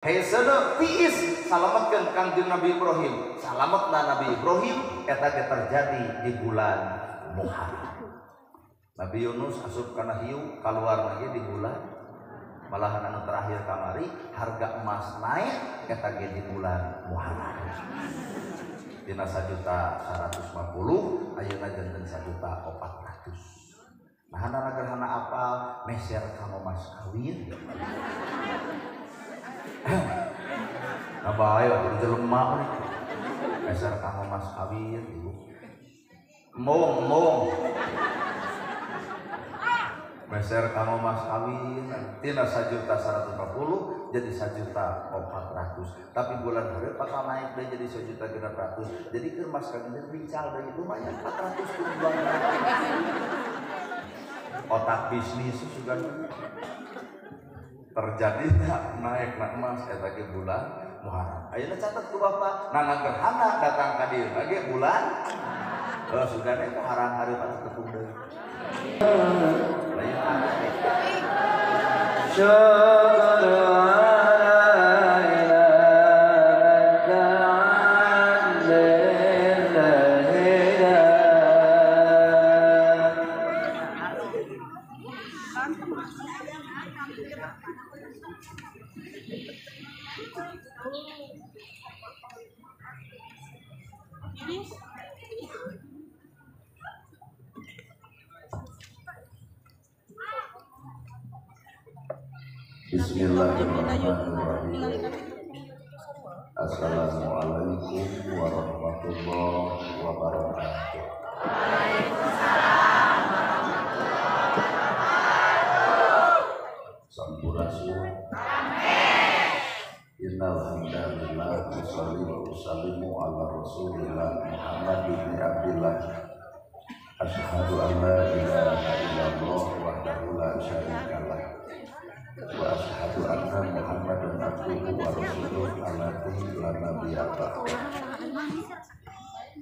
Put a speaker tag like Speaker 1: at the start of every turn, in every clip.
Speaker 1: Haysana tiis salametkeun Kangjeng Nabi Ibrahim. Salametna Nabi Ibrahim eta ge terjadi di bulan Muharram. Nabi Yunus asup kana hiu kaluar lagi di bulan, malahan anu terakhir kamari harga emas naik eta ge di bulan Muharram. Dina 1.150 ayeuna janten 1.400. Nah hana gerhana apal meser kanggo mas kawin. Nah bae atuh jelema we. Meser kanggo mas kawin ibu. Mong. Meser kanggo mas kawin tina 1.150 jadi 1.400. Tapi bulan hari bakal naik deh jadi 1.600. Jadi keur mas kawin bical deui lumayan 400 bulan. Otak bisnis juga terjadi naik emas eta ge bulan Muharram. Ayeuna catat ku Bapak, nangga gerhana datang ka dieu lagi bulan sudah nih Muharram hari pas tepung deui. Bismillahirrahmanirrahim. Assalamualaikum warahmatullahi wabarakatuh. Waalaikumsalam warahmatullahi wabarakatuh. Sampurasun. Amin. Innal hamdalillah nusalli wa nusallimu ala Rasulillah Muhammad bin Abdillah. Asyhadu an la ilaha illallah wahdahu la syarika lah. Wa asyhadu anna Muhammadan abduhu wa rasuluh alaihi la nabiyya ba'da.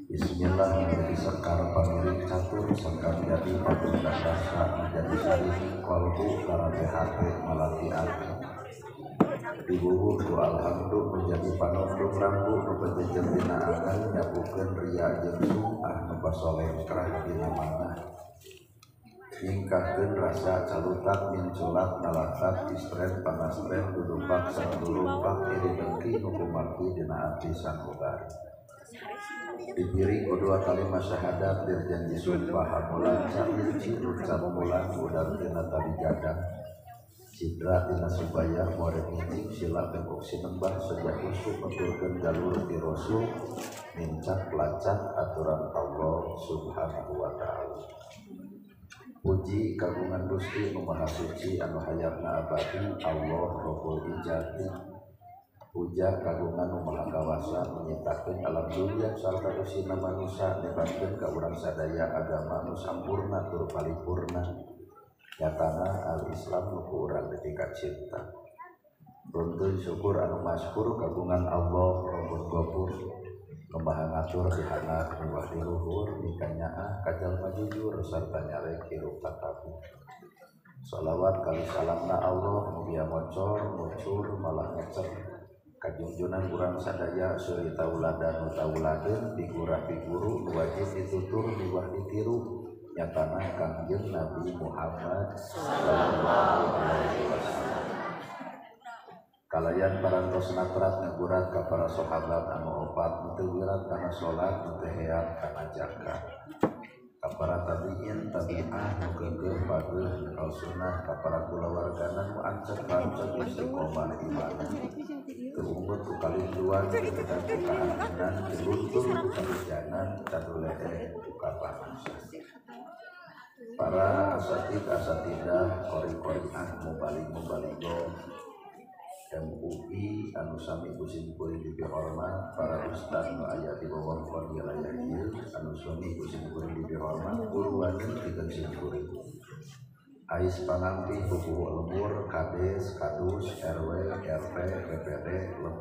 Speaker 1: Bismillah menjadi sekar pamiring catur sekar jadi patunggan rasa menjadi sarih kolbu karate hati malati aku. Dibubuh ku alhamdulillah menjadi panondong rambu nupejejer dina angan nyapukeun ria jeung sum'ah nupasoleh kerah dina manah. Ningkahkeun rasa calutak minculat nalakat istren panastren dudupak sareng dulumpak iri dengki nu kumaki dina ati sakobar. Dipiring kedua kalimat syahadat dirjanji sumpah hamulan cairci ucap mulan udang dina tali gadang. Sidra dina subaya murid ngicing sila bengkok sinembah sejak usuk menturkeun jalur di Rasul mincak pelacak aturan Allah subhanahu wa ta'ala. Puji kagungan Gusti nu Maha Suci anu hayatna abadi Allah Rabbul Ijati. Puja kagungan nu Maha Kawasa menyitakeun alam dunya sarta usina manusia nebatkeun ka urang sadaya agama nu sampurna tur paripurna. Nyatana al-Islam nu ku urang detika cinta. Runtun syukur anu masykur kagungan Allah Rabbul Ghafur. Kemaha ngatur dihana miwah di luhur nikanyaah kajalma jujur sarta nyarek hirup tatapu. Sholawat kali salamna Allah mugia mocor mucur malah ngecer kajunjunan urang sadaya seuri tauladan nu tauladeun digurah diguru nu wajib ditutur miwah ditiru nyatana Kangjeng Nabi Muhammad sallallahu alaihi wasallam. Kalayan parantos natrat ngagurat ka para sahabat anu opat teu wirat kana salat teu heat kana zakat. Ka para tabi'in tabi'ah nu geugeuh pageuh ka sunnah ka para kulawargana nu ancek-ancek istiqomah ibadah. Teu unggul ku kalinduan dan ku kahancuran diluntur ku kahujanan cadulee ku kapanasan. Para asatidah kori-koriah mubalig-mubaligo MUI anu sami kusimkuring dihormat para ustaz nu aya di wewengkon wilayah ieu anu sami kusimkuring dihormat puluhan pikeun simkuring ais pangampi buku lembur kades kadus RW RT BPD LP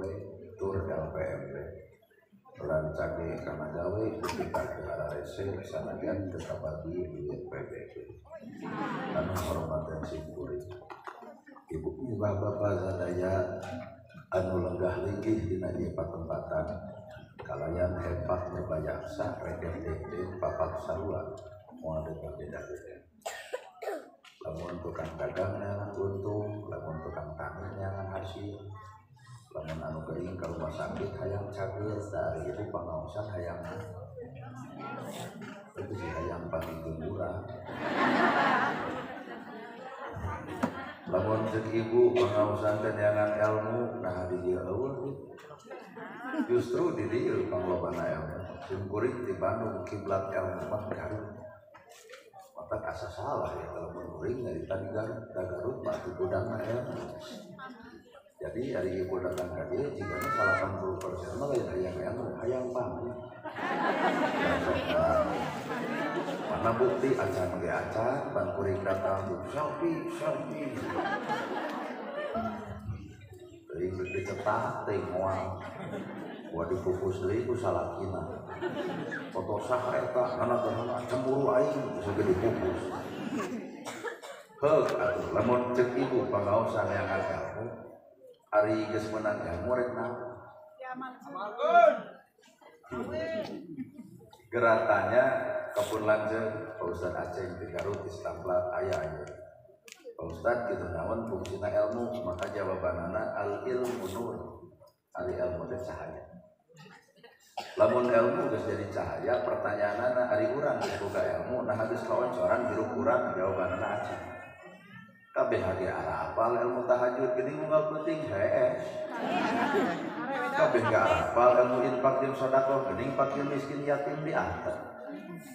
Speaker 1: tur LPMP rancage kana gawe ketika negara rese sanajan tetapati duit PBB anu hormat dan simkuring. Ibu bapak sadaya anu lenggah linggih dina ieu patempatan kalayan hebat nyabayaksa regen papat sarua moal beda-beda. Lamun tukang dagang nyangan untung, lamun tukang tani nyangan hasil, lamun anu geuring ka rumah sakit hayang cager, dari itu pangaosan hayang itu sih hayang paling murah. Lamun cek ibu pangaosan teh nyangan ilmu, nah di dieu eueuh justru di dieu panglobana ilmu. Sungkuring di Bandung kiblat ilmu mah Garut. Mata asa salah ya kalau kuring dari tadi Garut mah di gudangna ilmu. Jadi hari ibu datang ka dieu jigana 80% mah lain hayang ilmu, hayang pamit. Mana bukti acan ge acan, ban kuring datang selfie. Teuing dicetak teuing moal. Gua dipupus deui ku salakina. Foto saha eta anak-anak cemburu aing geus dipupus. Heug atuh lamun ceuk ibu pangaosan yang ilmu, ari geus meunang ilmu rek naon? Geratannya kebun lanjut Pak Ustadz Aceh di Garut Istamplat ayah Pak Ustadz gitu naon fungsina ilmu maka jawabanana al ilmu nur ari ilmu teh cahaya. Lamun ilmu geus jadi cahaya pertanyaanana ari urang geus boga ilmu nah geus kawancoran hirup urang jawabanana Aceh. Kabeh hage arapal ilmu tahajud geuning unggal penting hees. Kabeh ge arapal ilmu infak jeung sedekah geuning fakir miskin yatim diantar.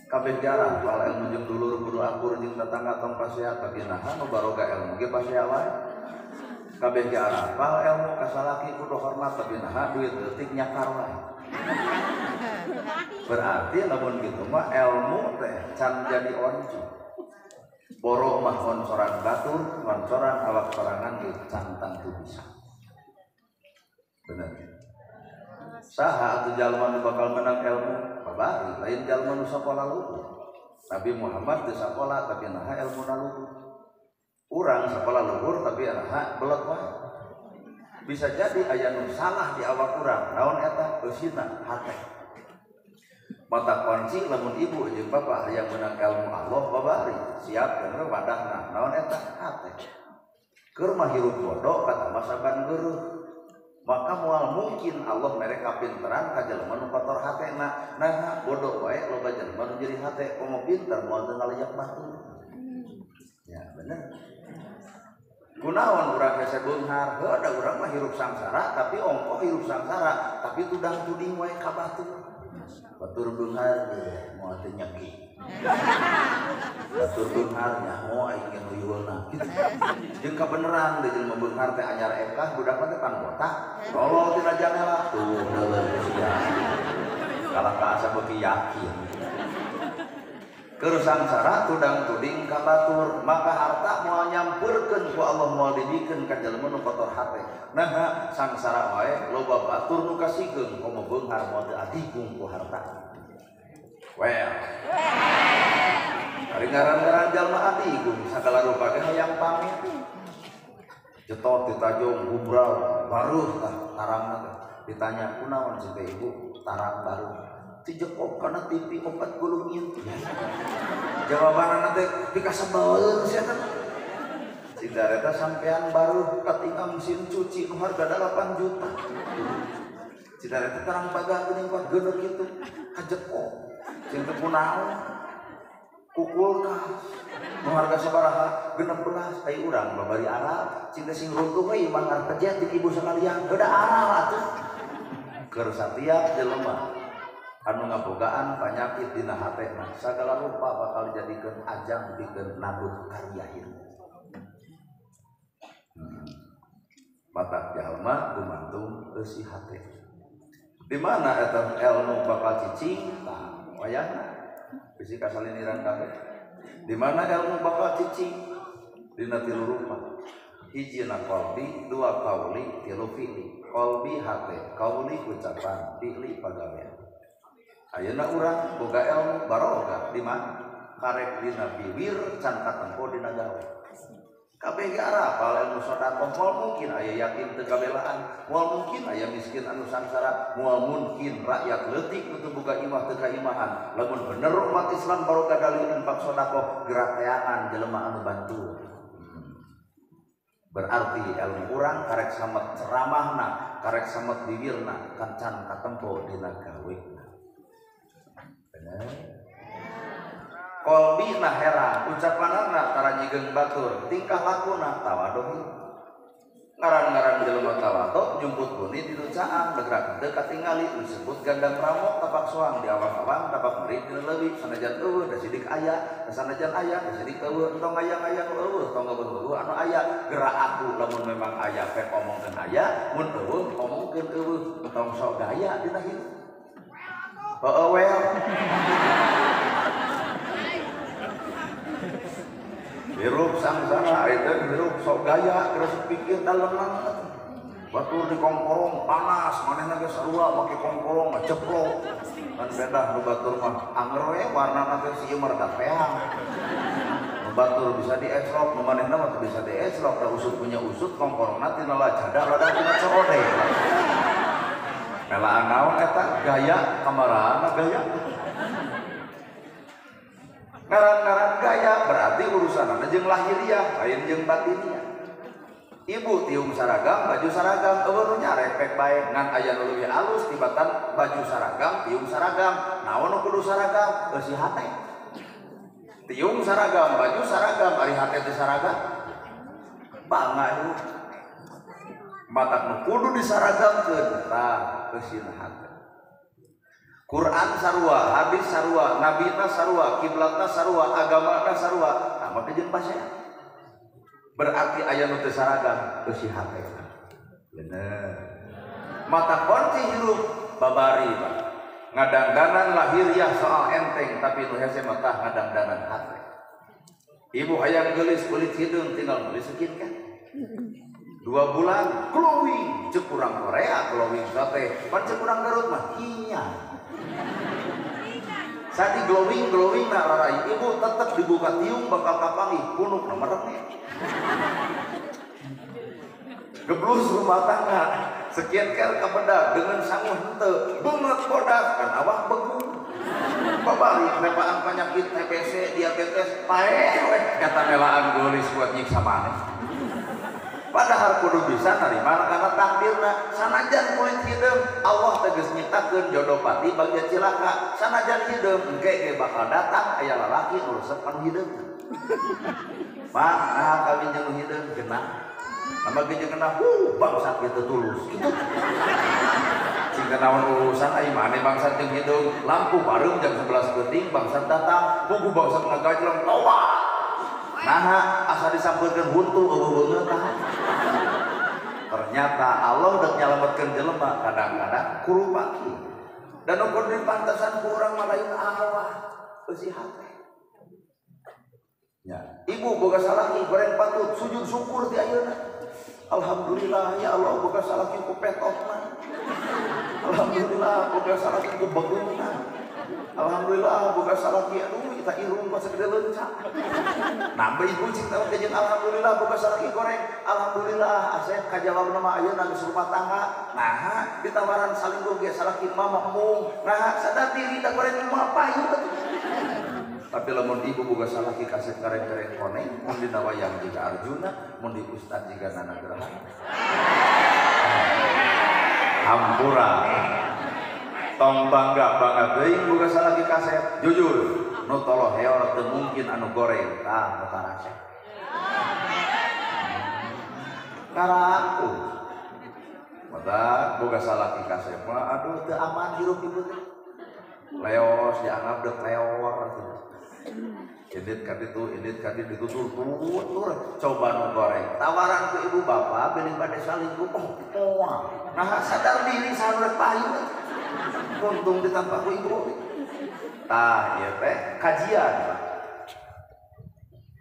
Speaker 1: Kabeh ge arapal ilmu jeung dulur kudu akur jeung tetangga tong pasehat tapi naha nu baroga ilmu ge pasehat wae. Kabeh ge arapal ilmu ka salaki kudu hormat tapi naha duit leutik nyakar wae. Berarti lamun kitu mah ilmu teh can jadi onci. Boro mah oncoran batur, oncoran awak sorangan ge cantang tu bisa. Bener. Saha atuh jalma nu bakal menang ilmu? Babari, lain jalma nu sakola luhur. Nabi Muhammad teu sakola tapi naha ilmuna luhur. Urang sakola luhur tapi naha belet wae. Bisa jadi aya nu salah di awak urang. Naon eta? Eusina hate. Mata kunci lamun ibu jeung bapak hayang meunang ilmu Allah babari siap bener wadahna naon eta hate keur mah hirup bodoh kata masaban geuruh maka moal mungkin Allah mere kapinteran ka jelema nu kotor hatena nah bodoh wae loba jelema nu jadi hate komo pinter moal teu ngaliak batu ya bener kunaon urang hese beunghar heuh da urang mah hirup sangsara tapi ongko hirup sangsara tapi tudang tuding wae ka batu. Batur beunghar moal teu nyeki. Batur beunghar nyaho aing ge nguyulna kitu. Jeung kabeneran deui jelema beunghar teh anyar ekah budak teh pan botak. Tolol tina janela tuh neuleun sia. Kalah ka asa beuki yakin. Keur sangsara tudang tuding ka batur, maka harta moal nyampeurkeun ku Allah moal didikeun ka jelema nu kotor hate. Nah, sangsara wae loba batur nu kasikeun komo beunghar moal teu adigung ku harta. Well. Ari ngaran-ngaran jalma adigung sagala rupa ge hayang pamit. Cetot ditajong gubral baruh tah tarangna teh. Ditanya kunaon si teh ibu tarang baruh. Dijekop kana TV opat gulung inti. Jawabanana teh dikasebeul sia teh. Cidareta sampean baru katingal mesin cuci nu harga 8 juta. Cidareta terang paga geuning kuat geuneuh kitu. Kajekop. Sing teu kunaon. Kukul ka. Nu harga sabaraha? 16. Ai urang babari Arab. Cinta sing runtuh we imah ngarep jet di ibu sakalian. Beda Arab atuh. Keur satiap jelema anu ngabogaan panyakit dina hatena sagala rupa bakal dijadikeun ajang pikeun nabut karya ilmu. Mata jalma gumantung eusi hate. Di mana eta ilmu bakal cicing? Tah, wayahna. Bisi kasaliniran kabeh. Di mana ilmu bakal cicing? Dina tilu rupa. Hijina qalbi, dua qauli, tilu fi'li. Qalbi hate, qauli ucapan, fi'li pagawean. Ayeuna urang boga ilmu baroga di mana? Karek dina biwir can katempo dina gawe. kabeh arapal ilmu sedekah. Moal mungkin aya yakin teu kabelaan, moal mungkin aya miskin anu sangsara, moal mungkin rakyat leutik nu boga imah teu kaimahan. Lamun bener umat Islam barokah dalil infak sedekah, gerak teangan jelema anu bantu. Berarti ilmu urang karek samet ceramahna, karek samet bibirna, kancan katempo dina gawena. Bener? Kolbina heran, ucapanana tara nyigeung batur, tingkah lakuna tawadoh. Ngaran-ngaran jelema tawadho nyumput buni di ducaan, negrak teu katingali disebut ganda pramok tapak soang di awang-awang tapak merit dina leuwih sanajan eueuh da sidik aya, sanajan aya da sidik eueuh entong aya-aya nu eueuh tong eueuh anu aya gerak aku lamun memang aya pek omongkeun aya, mun eueuh omongkeun eueuh entong sok gaya dina hidup. Heueuh wel. Hirup sangsara itu hirup sok gaya terus pikir daleman batur di kongkorong panas manehna ge sarua make kongkorong ceplok kan beda nu batur mah anger we warnana teh sieu mah rada peang nu batur bisa dieclok nu manehna mah bisa dieclok da usut punya usut kongkorongna tina lajada rada tina corode melaan naon eta gaya kamarahanna gaya. Ngaran-ngaran gaya berarti urusanana jeung lahiriah lain jeung batiniah. Ibu tiung saragam baju saragam eueuh nu nyarek pek bae ngan aya nu leuwih alus tibatan baju saragam tiung saragam naon nu kudu saragam geus si hate. Tiung saragam baju saragam ari hate teh saragam bangga ieu. Matak nu kudu disaragamkeun tah geus si hate. Quran sarua, hadis sarua, nabina sarua, kiblatna sarua, agamana sarua, sama jeung pasea. Berarti aya nu teu saragam geus si hate. Bener. Mata kunci hirup babari, Pak. Ngadangdanan lahiriah soal enteng tapi nu hese mah tah ngadangdanan hate. Ibu hayang geulis kulit hideung tinggal meuli kan? 2 bulan glowing, cek urang Korea glowing sate, pan cek urang Garut mah hinya. Sadi glowing na larai ibu tetap dibuka tiung bakal kapangi punuk nomornya. Geblus rumah tangga sekian kali kapedak dengan sanguh henteu beungeut bodas kan awak beku. Babari nepaan penyakit TBC diabetes pae we kata melaan geulis buat nyiksa maneh. Padahal kudu bisa narima karena takdirna sanajan kulit hideung Allah tegas nyiptakeun jodoh pati bagian cilaka sanajan hideung engke ge bakal datang aya lalaki nu resep anu hideung Pak nah kawin jeung hideung genah nama ge genah bangsat kitu tulus kitu singkat naon urusan ai maneh bangsat jeung hideung lampu bareum jam 11 penting bangsat datang pugu bangsat ngagajleng tobat nah asa disampeurkeun huntu eueuh tah. Ternyata Allah udah nyelametkeun jelema kadang-kadang kurupaki. Dan ukur di pantasan kurang malain awah besi hate. Ya, ibu boga salaki goreng patut sujud syukur di ayeuna. Alhamdulillah ya Allah boga salaki ku petokna. Alhamdulillah boga salaki ku begeungna. Alhamdulillah boga salaki aduh kita irung pas gede lencak. Nambah ibu cinta ke jeung alhamdulillah boga salaki goreng. Alhamdulillah asep kajawab nama ayeuna geus rumah tangga. Nah, ditawaran salingkuh ge salaki mama mung. Nah, sadar diri da goreng mah payu. Tapi lamun ibu boga salaki kasep kareng-kareng koneng mun dina wayang jiga Arjuna, mun di ustad jiga Nana Graha. Hampura. Tong bangga teuing boga salaki kasep jujur nu toloh heor teu mungkin anu goreng tah eta resep karaku mata boga salaki kasep mah aduh teu aman hirup ibu teh leos dianggap deuk leor edit kadi ditutur coba nu goreng tawaran ke ibu bapak beli bade salingkuh moal nah sadar diri saurek payu untung ditampak ku ibu tah ieu teh kajian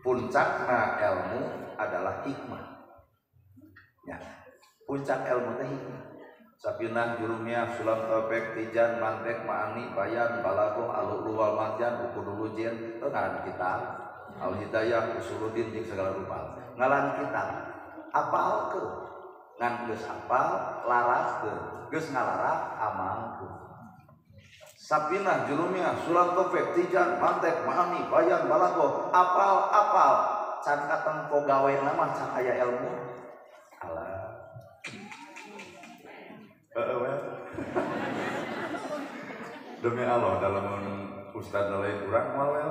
Speaker 1: puncakna ilmu adalah hikmah ya puncak ilmu teh hikmah sapinah jurumiyah sulam topek tijan mantek ma'ani bayan balaghah alulu wal marjan ukudulu jin teu ngaran kitab al hidayah usuluddin jeung segala rupa ngalan kitab apalkeun ngan geus apal laraskeun geus ngalarak amalkeun sapinah julumnya sulam topek tijan mantek mami bayan balago apal can katengko gawe nama can aya ilmu alah demi Allah dalam Ustaz lain kurang malel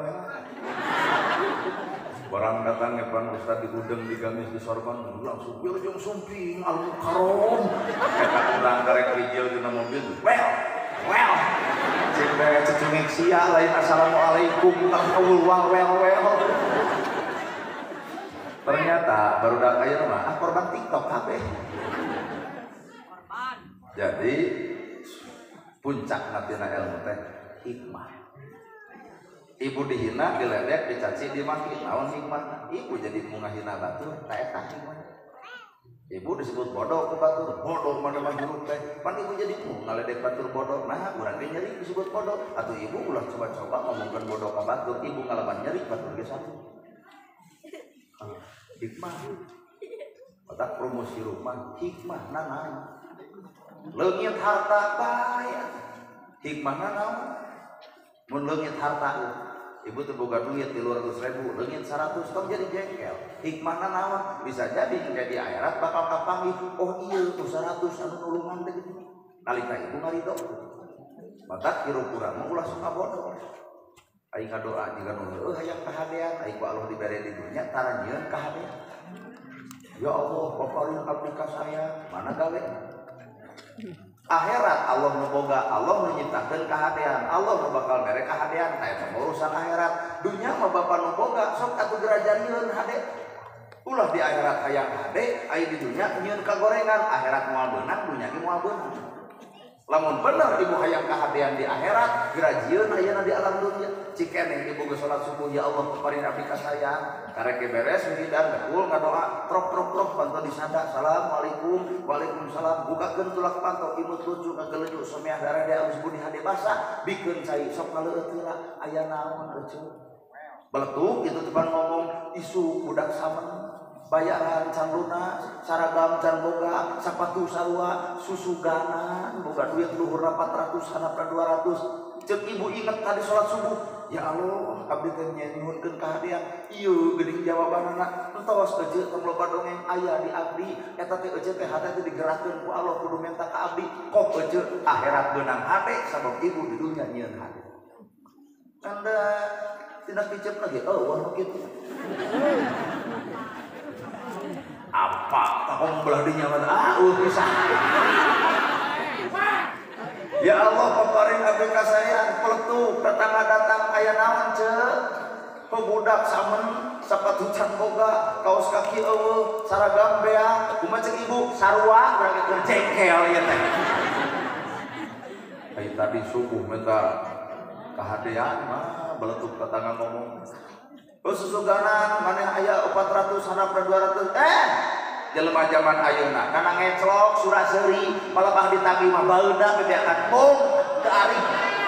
Speaker 1: barang datang ngepan Ustaz di udeng di gamis di sorban langsung wilujeng sumping al-mukarrom eta ulang karek rijil dina mobil well cek cecungik sia lain assalamualaikum tangkul well ternyata baru dak aya mah korban TikTok kabeh jadi puncak natina ilmu teh hikmah. Ibu dihina, diledek, dicaci, dimaki, naon hikmah. Ibu jadi ngahina batur, tak eta hikmah. Ibu disebut bodoh ke batur, bodoh mana mah juruk teh. Pan ibu jadi ngaledek batur bodoh, nah urang ge nyeri disebut bodoh. Atuh ibu ulah coba-coba ngomongkeun bodoh ka batur, ibu ngalaman nyeri batur ge satu. Hikmah. Otak promosi rumah, hikmah nanan. Leungit harta bae. Hikmahna naon? Mun leungit harta ibu teu boga duit 300.000, leungit 100 tong jadi jengkel. Hikmahna naon? Bisa jadi di akhirat bakal kapanggih, oh iya tuh 100 anu nulungan teh gitu. Nalika ibu ngarido. Maka kiru kurang mah ulah suka bodoh. Aing ngadoa jiga nu hayang kahadean, aing ku Allah dibere di dunya tara nyieun kahadean. Ya Allah, paparin abdi ka saya, mana gawe? Akhirat Allah memboga, Allah menciptakan kehadean, Allah bakal mere kehadean, eta urusan akhirat. Dunya mah bapa nu boga sok atuh gerajanieun hade. Ulah di akhirat hayang hade, aya di dunya nyieun kagorengan, akhirat moal beunang, dunya ge moal beunang. Lamun bener ibu hayang kehadean di akhirat, gerajieun ayeuna di alam dunya. Cikene ibu geus salat subuh, ya Allah paparin abdi ka saya. Karek beres wiridan betul ngadoa trok pantau disanda assalamualaikum waalaikumsalam bukakeun tulak pantau imut lucu ngageleju someah darah dia alus budi hade basah bikeun cai sok ngaleueut heula aya naon euceuk beletuk kitu teh ngomong isu budak samen bayaran can lunas saragam can boga sapatu sarua susuganan boga duit luhurna 400 handapna 200 ceuk ibu inget tadi salat subuh. Ya Allah, abdi teh nyuhunkeun kahadean. Ieu geuning jawabanna entos euceuk tong loba dongeng aya di abdi eta teh euceuk teh hate teh digerakkeun ku Allah kudu menta ka abdi. Kok euceuk akhirat beunang hate sabab ibu di dunya nyieun hate. Anda tindak picep lagi. Oh, wah kitu. Apa takon belah dinya mah pisan. Ya Allah paparin abdi ka saya peletuk tetangga datang aya naon ceuk pebudak samen sapatu can boga kaos kaki eueuh saragam bea kumaha ceuk ibu sarua urang keur jengkel ieu teh ai tadi subuh minta kahadean mah beletuk tetangga ngomong susuganan maneh aya 400 handapna 200 jelema zaman ayeuna kana ngeclok surah seuri palebah ditagih mah baeuna bebeakan bong teu ari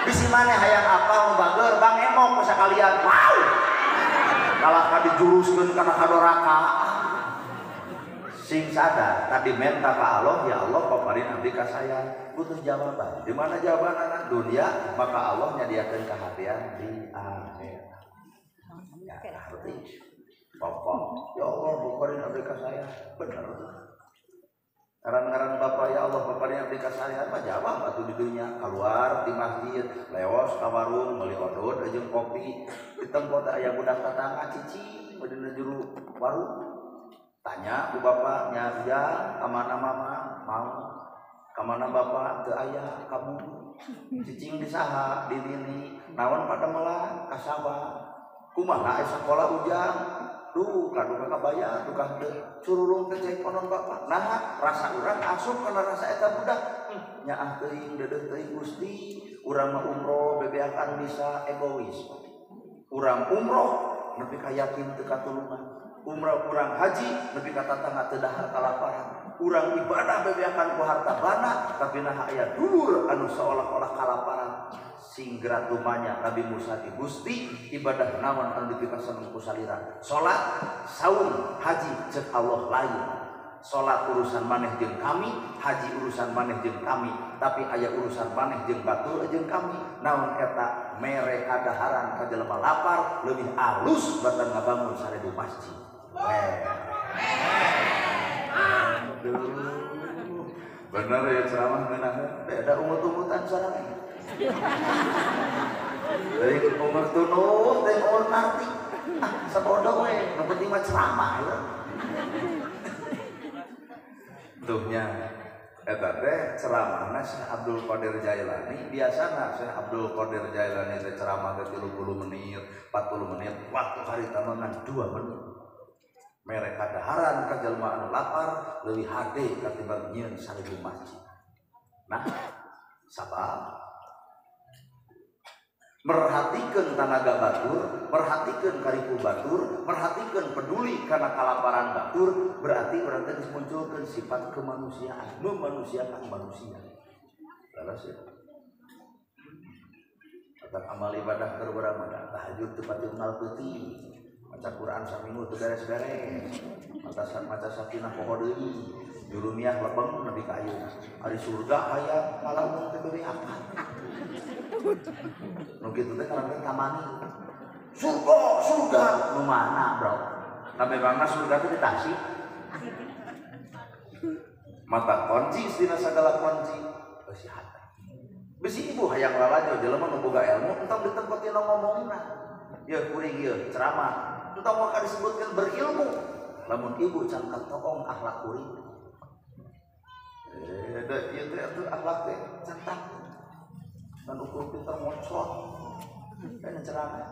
Speaker 1: bisi maneh hayang apal bager bang emok sakalian wow kalah ka dijuruskeun kana kadoraka sing sadar tadi menta ka Allah ya Allah paparin abdi ka saya butuh jawaban di mana jawabanna dunia maka Allah nyadiakeun kahadean di akhirat ya arti Bapak, ya Allah, paparin abdi ka saya, bener. Ngaran-ngaran Bapak, ya Allah, paparin abdi ka saya, mah jawab atuh di dunya, keluar di masjid, leos ka warung, meuli odot, jeung kopi, di tempat aya budak tetangga cicing, dina juru warung. Tanya ku bapaknya, ya, ka mana mama? Mau. Ka mana bapak? Teu aya, kamu. Cicing di saha? Di nini. Naon pada melah? Ka sawah. Kumaha sakola ujang? Duh, kadu kakak bayar, tukang teh cururung teh cai konon bapak. Nah, rasa urang asup kana rasa eta budak. Nyaah teuing deudeuh teuing Gusti, urang mah umroh bebeakan bisa egois. Urang umroh nepi ka yakin teu katulungan. Umroh urang haji nepi ka tatangga teu dahar kalaparan. Urang ibadah bebeakan ku harta bana tapi nah aya dur anu seolah-olah kalaparan. singgra tumanya Nabi Musa di Gusti ibadah naon anu dipikasan ku salira salat saum haji cek Allah lain salat urusan maneh jeung kami haji urusan maneh jeung kami tapi aya urusan maneh jeung batur jeung kami naon eta mere kadaharan ka jelema lapar leuwih alus batan ngabangun 1000 masjid bener ya ceramah meunang beda umut-umutan sareng dari umur tunuh dan umur nanti sabodoh we nu penting mah ceramah ya tuhnya eta teh ceramahna Syekh Abdul Qadir Jailani biasana Syekh Abdul Qadir Jailani teh ceramah teh 30 menit 40 menit waktu hari tamangan 2 menit merek kadaharan ka jelema anu lapar leuwih hade katimbang nyieun 1000 masjid nah sabab merhatikeun tanaga batur, merhatikeun karipu batur, merhatikeun peduli karena kalaparan batur, berarti urang teh munculkeun sifat kemanusiaan, memanusiakan manusia. Laras ya. Kata amal ibadah keur urang mah tahajud teu pati unggal peuting. Maca Quran saminggu teu beres-beres. Maca sakinah poho deui. Jurumiah lebeng nepi ka ayeuna. Ari surga aya malamun teh beureum apa. Nu kitu teh karang tamani. Surga nu mana, Bro? Tapi bangna surga teh di Tasik. Mata kunci dina sagala kunci besi hati. Besi ibu hayang lalajo jelema nu boga ilmu entong ditempetin ngomongna. Ya kuring ieu ceramah entong maka disebutkeun berilmu. Lamun ibu can katokong akhlak kuring. Da ieu teh atuh akhlak teh cantak. Dan ukur pintar mocot kayaknya ceramah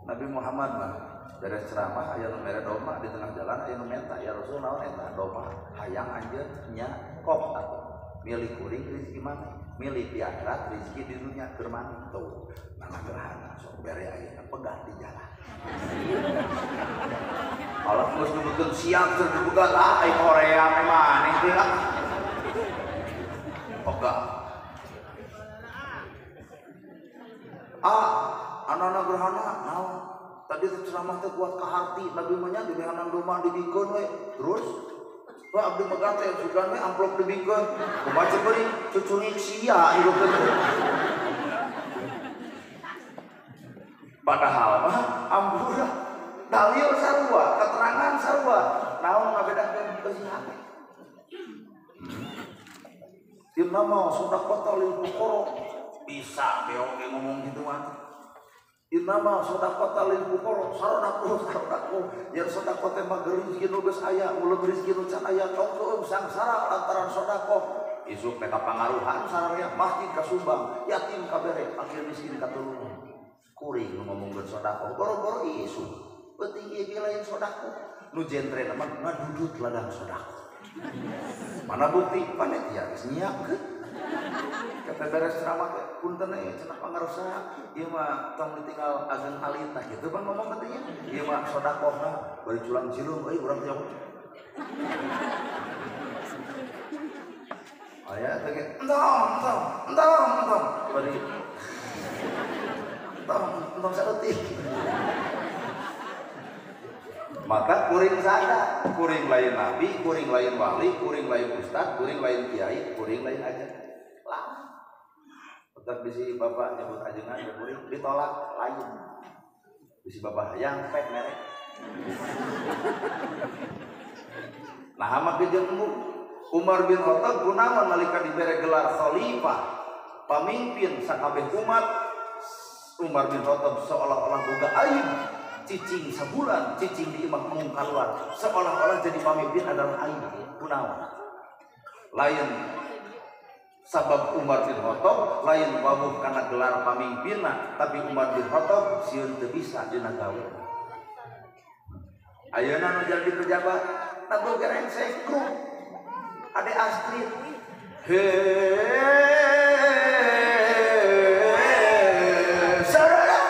Speaker 1: Nabi Muhammad mah beres ceramah aya nu mere doma di tengah jalan aya nu menta ya Rasul naon eta doma hayang anjeun nya kop atuh milih kuring rezeki mana milih di akhirat rezeki di dunia keur mana tuh nah gerhana sok bere aya pegah di jalan Allah geus nuduhkeun siap keur dibuka lah ai Korea memang teh lah pegah anak-anak gerhana naon tadi ceramah teh kuat ka harti Nabi mah nya dibehanan rumah dibikeun we terus Pak abdi megat teh sugan we amplop dibikeun kumaha beuring cucungik sia hirup teh padahal mah ampura dalil sarua keterangan sarua naon ngabedakeun keuseuhan timna mah sedekah lil fuqara bisa beok ngomong gitu mah innama shadaqata lil fuqara sarodaku yen sedekah teh mah rezeki nu geus aya ulah rezeki nu can aya congkeum sangsara lantaran sedekah isuk teh kapangaruhan sararea masjid kasumbang yatim kabere fakir miskin katulungan kuring nu ngomongkeun sedekah boro-boro isu penting ieu lain sedekah nu jentre mah ngadudut ladang sedekah mana bukti panitia geus nyiapkeun kata beres ceramah teh punten cenah pangarosa ieu mah tong ditinggal agen alita gitu pan ngomong katanya ieu mah sedekahna bari culang cilung euy urang teh aya teh entong bari entong saeutik maka kuring sada kuring lain nabi kuring lain wali kuring lain ustad kuring lain kiai kuring lain aja lah tetap bisi bapak nyebut ajengan ya kuring ditolak lain bisi bapak hayang pek merek nah hamak jeung Umar bin Khattab kunaon nalika dibere gelar khalifah pamimpin sakabeh umat Umar bin Khattab seolah-olah boga aib cicing sebulan cicing di imah mengkaluar seolah-olah jadi pamimpin adalah aib kunaon lain sabab Umar bin Khattab lain wawuh karena gelar pamimpinna tapi Umar bin Khattab sieun teu bisa dina gawe ayeuna nu jadi pejabat tabu gereng sekru Ade Astrid sarada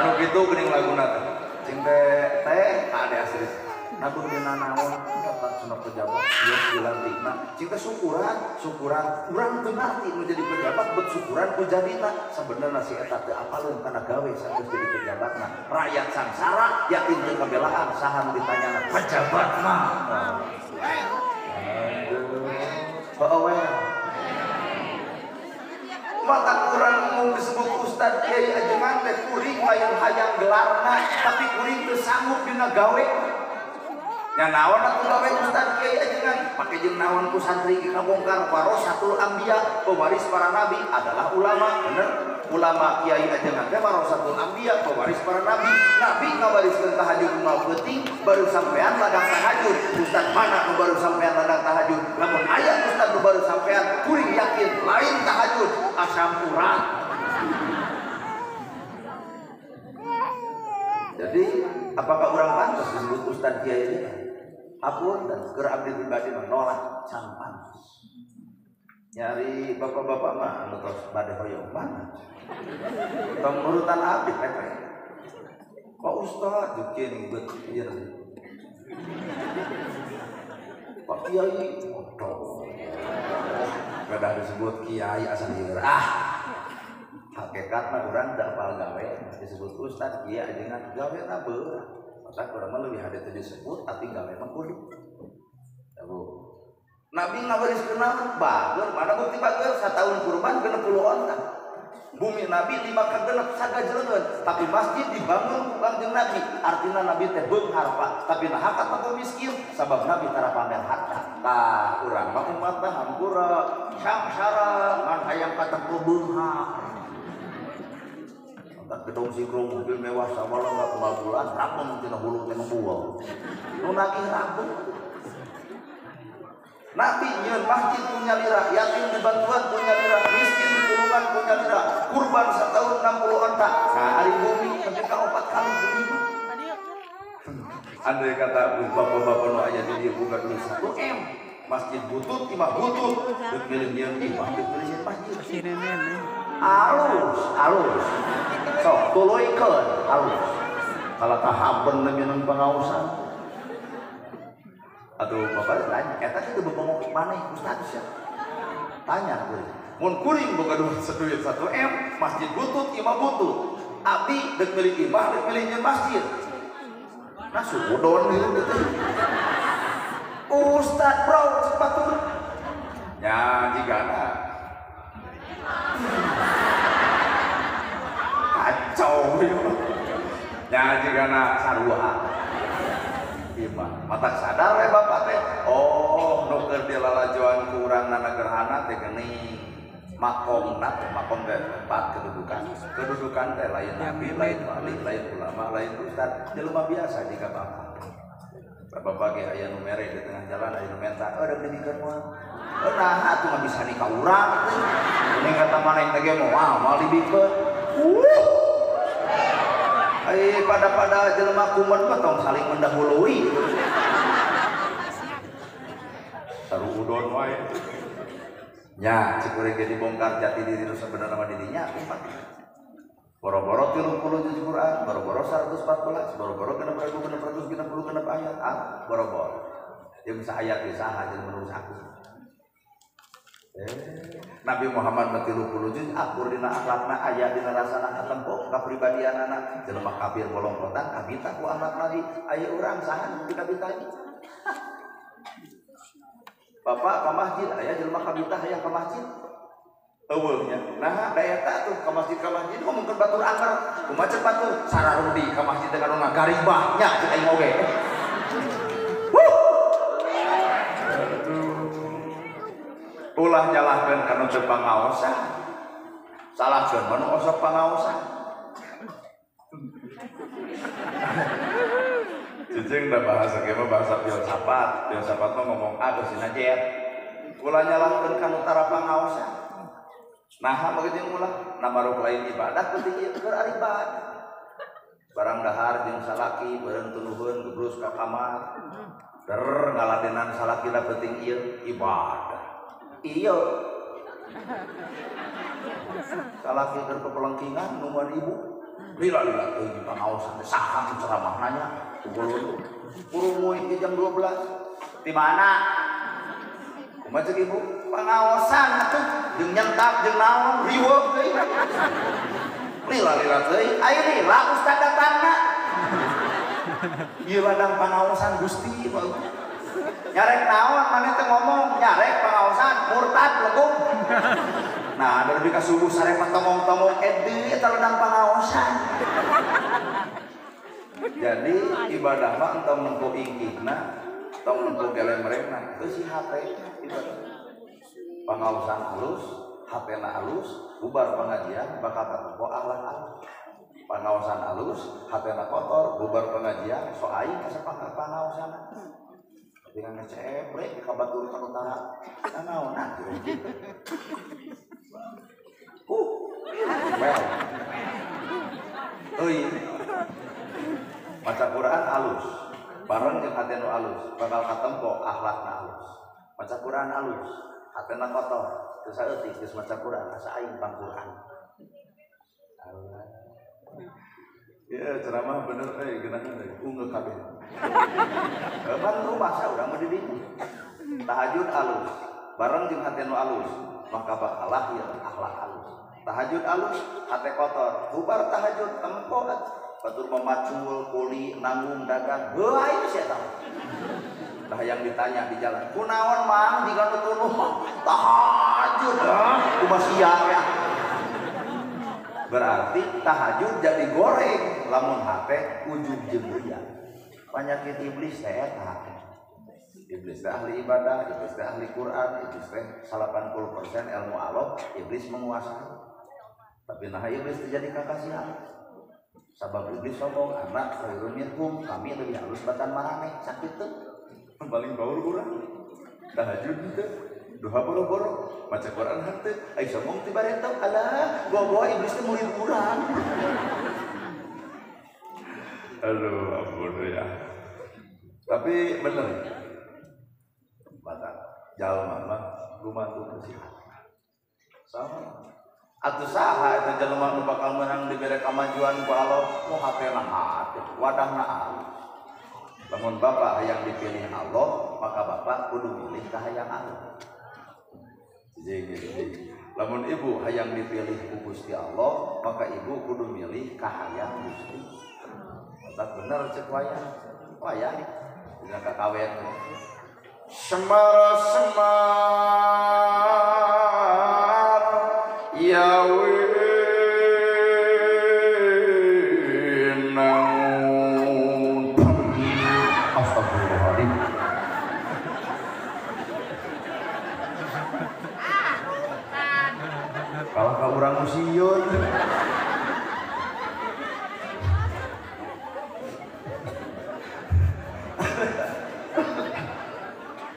Speaker 1: anu kitu geuning laguna teh cing teh Ade Astrid nabung dina naon cenah pejabat sios dilantikna cing teh syukuran urang teu ngarti nu jadi pejabat bet syukuran ku jadina sabenerna si eta teu apaleun kana gawe saeus jadi pejabatna rakyat sangsara yakin teu kabelaan saha nu ditanyana pejabat mah aduh maka kurang mau disebut Ustad Kiai Ajengan teh kuring lain hayang gelarna tapi kuring teu sanggup dina gawe nya naon atuh gawe Ustad Kiai Ajengan make jeung naon ku santri kabongkar warasatul anbiya pewaris para nabi adalah ulama bener ulama Kiai Ajengan teh warasatul anbiya pewaris para nabi nabi ngawariskeun tahajud moal peuting baru sampean ladang tahajud Ustad mana nu baru sampean ladang tahajud lamun aya Ustad nu baru sampean kuring yakin lain tahajud asam urat. Jadi apakah orang pantas disebut Ustad Kiai ini? Apun dan keur abdi pribadi mah nolak campan. Nyari bapak-bapak mah anu tos bade hoyong mana? Tong urutan abdi pepeh. Pak Ustad jeung beut ieu. Pak Kiai motor. Kada disebut Kiai asal ieu. Hakikatna urang teu apal gawe disebut Ustad Kiai Ajengan gawena beurang. Maka urang mah leuwih hade teu disebut tapi gawe mah kudu. Nabi ngawariskeun naon bageul mana bukti bageul sataun kurban 60 onta. Bumi Nabi 5 ka 6 sagajleun tapi masjid dibangun ku Kangjeng Nabi artina Nabi teh beunghar Pak tapi naha kata miskin sabab Nabi tara pamer harta tah urang mah umat teh hampura samsara ngan hayang katempo beunghar tak gedung sikrung mobil mewah sabala enggak bulan rapun tina hulu tina buah nu nagih rapun Nabi nyeun masjid punya lira, yatim dibantuan punya lira, miskin ditulungan punya lira, kurban setahun 60 onta. Sehari bumi ketika 4 kali kelima. Andai kata bapak-bapak nu aya di dieu buka duit 1 M, masjid butut imah butut, deuk milih nyeun imah deuk milih masjid. Alus. Sok tuluikeun alus. Kalau tahaben neungeun pangaosan. Aduh bapak tanya, eta teh bebongok maneh Ustaz sia. Tanya kuring. Mun kuring boga duit 1 M, masjid butut, imah butut. Abdi deuk milih imah, deuk milih nyeun masjid. Nah sudon ieu teh. Ustaz bro cepat turun. Ya jigana. Kacau ieu. Ya jigana sarua. Mata sadar we bapak teh oh nu keur dilalajoan ku urangna gerhana teh geuning makomna teh makom teh tempat kedudukan teh lain nabi lain wali lain ulama lain ustad jelema biasa jika bapak ge aya nu mere di tengah jalan aya nu menta ada dibikeun moal nah atuh mah bisa nikah urang teh ning kata maneh teh ge moal dibikeun pada jelema kuman mah tong saling mendahului. Saru udon wae. Nya cik urang ge dibongkar jati diri nu sabenerna mah dirinya umat. Boro-boro 30 juz Quran, boro-boro 114, boro-boro 6.660 ayat. Boro-boro. Jeung saayat ge saha jeung menurut aku. Nabi Muhammad 30 juz akur dina akhlakna aya dina rasana lempok kapribadianana jelema kafir bolongkotan kabita ku akhlak Nabi aya urang saha nu dikabitani Bapak ka masjid aya jelema kabita hayang ka masjid eueuh nya nah da eta tuh ka masjid ngomongkeun batur angker kumaha ceuk batur sararudi ka masjid teh kana garibah nya ceuk aing oge ulah nyalahkeun kana teu pangaosan salahkeun manu osok pangaosan cicing da bahasa ge mah bahasa filsafat mah ngomong A geus dina jet ulah nyalahkeun kana tara pangaosan naha begitu ulah namaruk lain ibadah penting ieu keur ibadah barang dahar jeung salaki bareng tuluhun gebrus ka kamar ngaladenan salakina penting ieu ibadah iya salah kita kepelengkingan numuan ibu lila tuh di pangaosan saha ceramah nanya kurung muid jam 12 di mana kumaha ceuk ibu pangaosan atuh jeung nyentap jeung naon riweuh deui lila-lila teuing aya lila ustad datangna ieu ladang pangaosan Gusti nyarek naon maneh teh ngomong nyarek pangaosan murtad legum nah ada lebih ka subuh sare tongong-tongong edi eta ladang pangaosan jadi ibadah mah entong nempo ingkihna tong nempo gelemrengna teu si hate ibadah pangaosan halus hapena halus bubar pengajian bakal katempo akhlak halus pangaosan halus hapena kotor bubar pengajian so aing kasepakar pangaosan dengan ngecebrek ka batur ka utara naon well euy maca Quran alus bareng jeung hate nu alus bakal katempo akhlakna alus maca Quran alus hatena kotor teu saeutik geus maca Quran asa aing pang Quran ya ceramah bener geunaheun unggul kabeh ban rumah sa urang mah di dieu tahajud alus bareng jeung hate nu alus maka bakal lahir akhlak alus tahajud alus hate kotor bubar tahajud tempo batur memacul kuli nanggung dagang heuh aing sia tah tah yang ditanya di jalan kunaon mang diganu tuluh tahajud kumaha sia ya berarti tahajud jadi goreng lamun hate ujug jeung riya penyakit iblis teh eta iblis teh ahli ibadah iblis teh ahli Quran iblis teh 80% ilmu Allah iblis menguasai tapi nah iblis terjadi kakasihan sabab iblis sombong anak khairun minkum kami lebih halus batan marane sakit tuh paling baur urang tahajud teh duha boro-boro maca Quran henteu ai sombong ti bareto alah gua iblis teh murid urang aduh ampun ya tapi bener batak jalma mah lumantu bersih sama atuh saha eta jelema nu bakal menang dibere kamajuan ku Allah nu hatena hate wadahna alus lamun bapak hayang dipilih Allah maka bapak kudu milih ka hayang Allah jadi lamun ibu hayang dipilih ku Gusti Allah maka ibu kudu milih ka hayang Gusti tak bener cek wayang dina kakawen semar yawe naun astagfirullahaladzim kalau ka urang musieun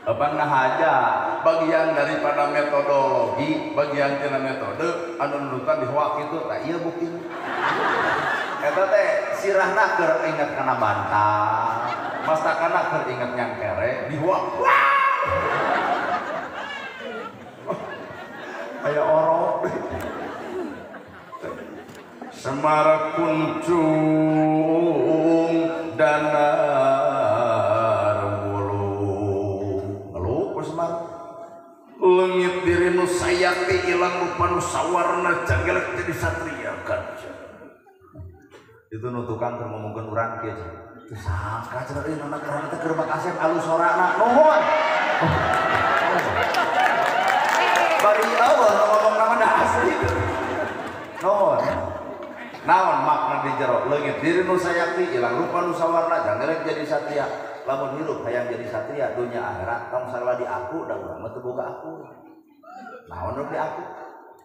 Speaker 1: Abang aja bagian daripada metodologi bagian tina metode anu nurutan di hoak itu tak iya bukti eta teh sirahna keur inget kana bantah mastakana keur inget nyangkere di hoak aya orok Semar kuncung danar wulung ngeluh Semar lengit diri nu sayati ilang rupa nu sawarna cagelek jadi satria kan itu nu tukang keur ngomongkeun urang kieu sangka cenah ieu nana kerana teh keur bakasep alus sorana nuhun bari Allah ngomong nama dah asli nuhun naon makna di jero leungit diri nu sayakti ilang rupa nu sawarna jangelek jadi satria lamun hirup hayang jadi satria dunya akhirat tong salah di aku da urang mah teu boga aku naon nu di aku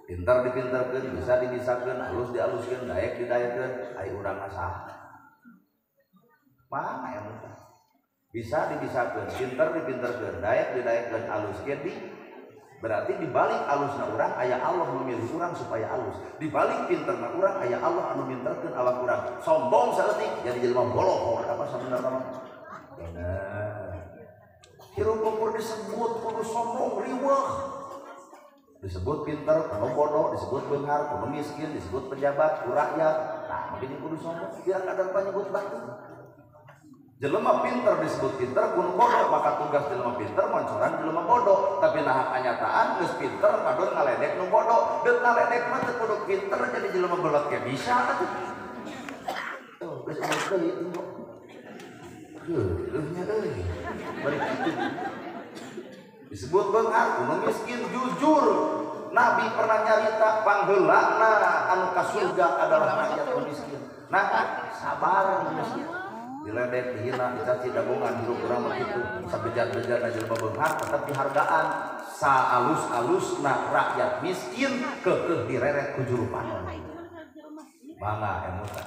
Speaker 1: pintar dipinterkeun bisa dibisakeun halus dialuskeun daek didaekeun ai urang asa mana ya muntah bisa dibisakeun pintar dipinterkeun daek didaekeun aluskeun di berarti dibalik alusna urang aya Allah memilih urang supaya alus dibalik pinterna urang aya Allah anu minterkeun awak urang sombong saeutik jadi jelema boloh apa sabenerna mah bener hirup ukur disebut kudu sombong riweuh disebut pinter kudu bodoh disebut beunghar kudu miskin disebut pejabat ku rakyat nah makanya kudu sombong biar kadang penyebut batu Jelema pinter disebut pinter kun bodoh, maka tugas jelema pinter moncoran jelema bodoh. Tapi nah kenyataan geus pinter kadon ngaledek nu bodoh. Deuk ngaledek mah teu kudu pinter jadi jelema beulot ge bisa atuh. Tuh geus deui itu. Nya deui. Bari kitu. Disebut beunghar kudu miskin jujur. Nabi pernah nyarita pangheulana anu ka surga adalah rakyat miskin. Nah, sabar miskin. Diledek, dihina, dicaci, dagongan, hirup urang begitu sabejat-bejat na jelema beunghar tetep dihargaan saalus-alusna rakyat miskin keukeuh direret ku juru panon. Mangga emuta.